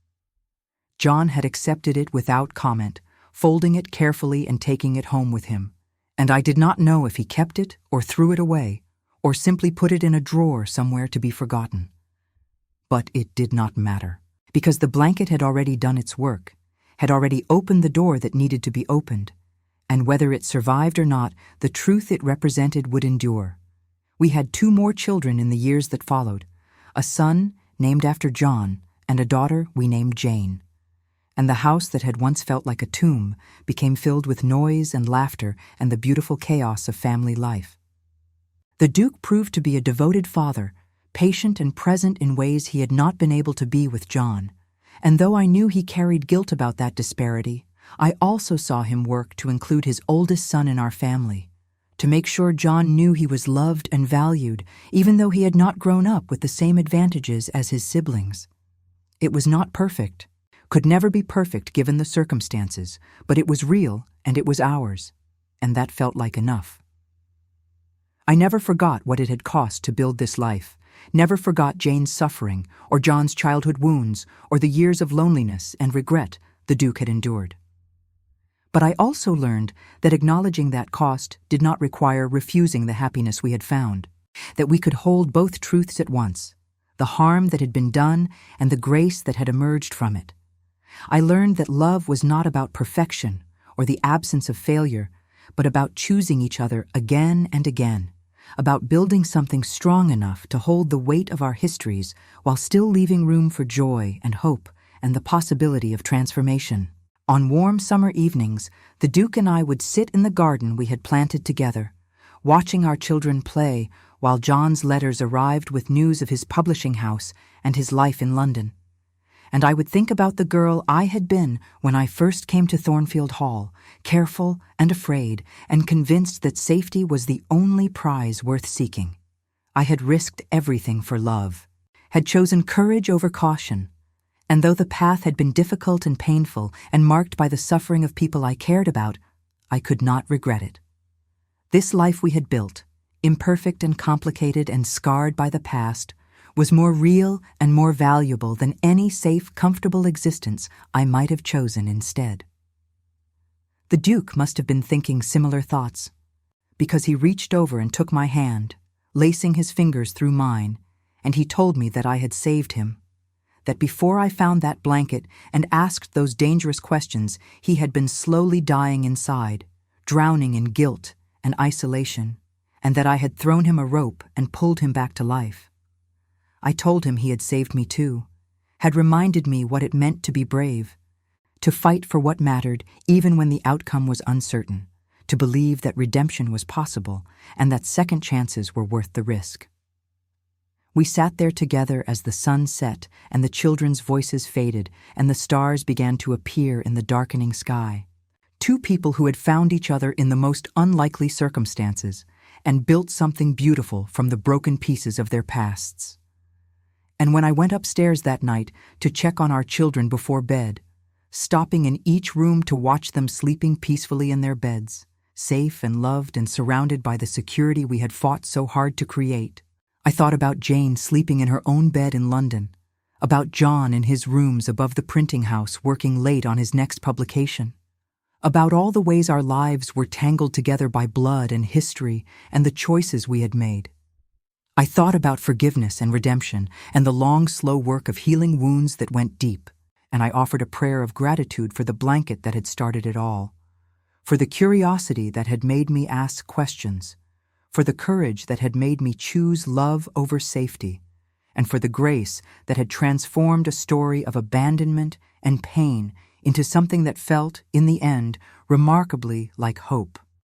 John had accepted it without comment, folding it carefully and taking it home with him, and I did not know if he kept it or threw it away, or simply put it in a drawer somewhere to be forgotten. But it did not matter, because the blanket had already done its work, had already opened the door that needed to be opened, and whether it survived or not, the truth it represented would endure. We had 2 more children in the years that followed, a son named after John and a daughter we named Jane. And the house that had once felt like a tomb became filled with noise and laughter and the beautiful chaos of family life. The Duke proved to be a devoted father, patient and present in ways he had not been able to be with John, and though I knew he carried guilt about that disparity, I also saw him work to include his oldest son in our family, to make sure John knew he was loved and valued, even though he had not grown up with the same advantages as his siblings. It was not perfect, could never be perfect given the circumstances, but it was real and it was ours, and that felt like enough. I never forgot what it had cost to build this life, never forgot Jane's suffering, or John's childhood wounds, or the years of loneliness and regret the Duke had endured. But I also learned that acknowledging that cost did not require refusing the happiness we had found, that we could hold both truths at once, the harm that had been done and the grace that had emerged from it. I learned that love was not about perfection or the absence of failure, but about choosing each other again and again, about building something strong enough to hold the weight of our histories while still leaving room for joy and hope and the possibility of transformation. On warm summer evenings, the Duke and I would sit in the garden we had planted together, watching our children play while John's letters arrived with news of his publishing house and his life in London. and I would think about the girl I had been when I first came to Thornfield Hall, careful and afraid, and convinced that safety was the only prize worth seeking. I had risked everything for love, had chosen courage over caution, and though the path had been difficult and painful and marked by the suffering of people I cared about, I could not regret it. This life we had built, imperfect and complicated and scarred by the past, was more real and more valuable than any safe, comfortable existence I might have chosen instead. The Duke must have been thinking similar thoughts, because he reached over and took my hand, lacing his fingers through mine, and he told me that I had saved him, that before I found that blanket and asked those dangerous questions, he had been slowly dying inside, drowning in guilt and isolation, and that I had thrown him a rope and pulled him back to life. I told him he had saved me too, had reminded me what it meant to be brave, to fight for what mattered even when the outcome was uncertain, to believe that redemption was possible and that second chances were worth the risk. We sat there together as the sun set and the children's voices faded and the stars began to appear in the darkening sky. Two people who had found each other in the most unlikely circumstances and built something beautiful from the broken pieces of their pasts. And when I went upstairs that night to check on our children before bed, stopping in each room to watch them sleeping peacefully in their beds, safe and loved and surrounded by the security we had fought so hard to create, I thought about Jane sleeping in her own bed in London, about John in his rooms above the printing house working late on his next publication, about all the ways our lives were tangled together by blood and history and the choices we had made. I thought about forgiveness and redemption and the long, slow work of healing wounds that went deep, and I offered a prayer of gratitude for the blanket that had started it all, for the curiosity that had made me ask questions, for the courage that had made me choose love over safety, and for the grace that had transformed a story of abandonment and pain into something that felt, in the end, remarkably like hope.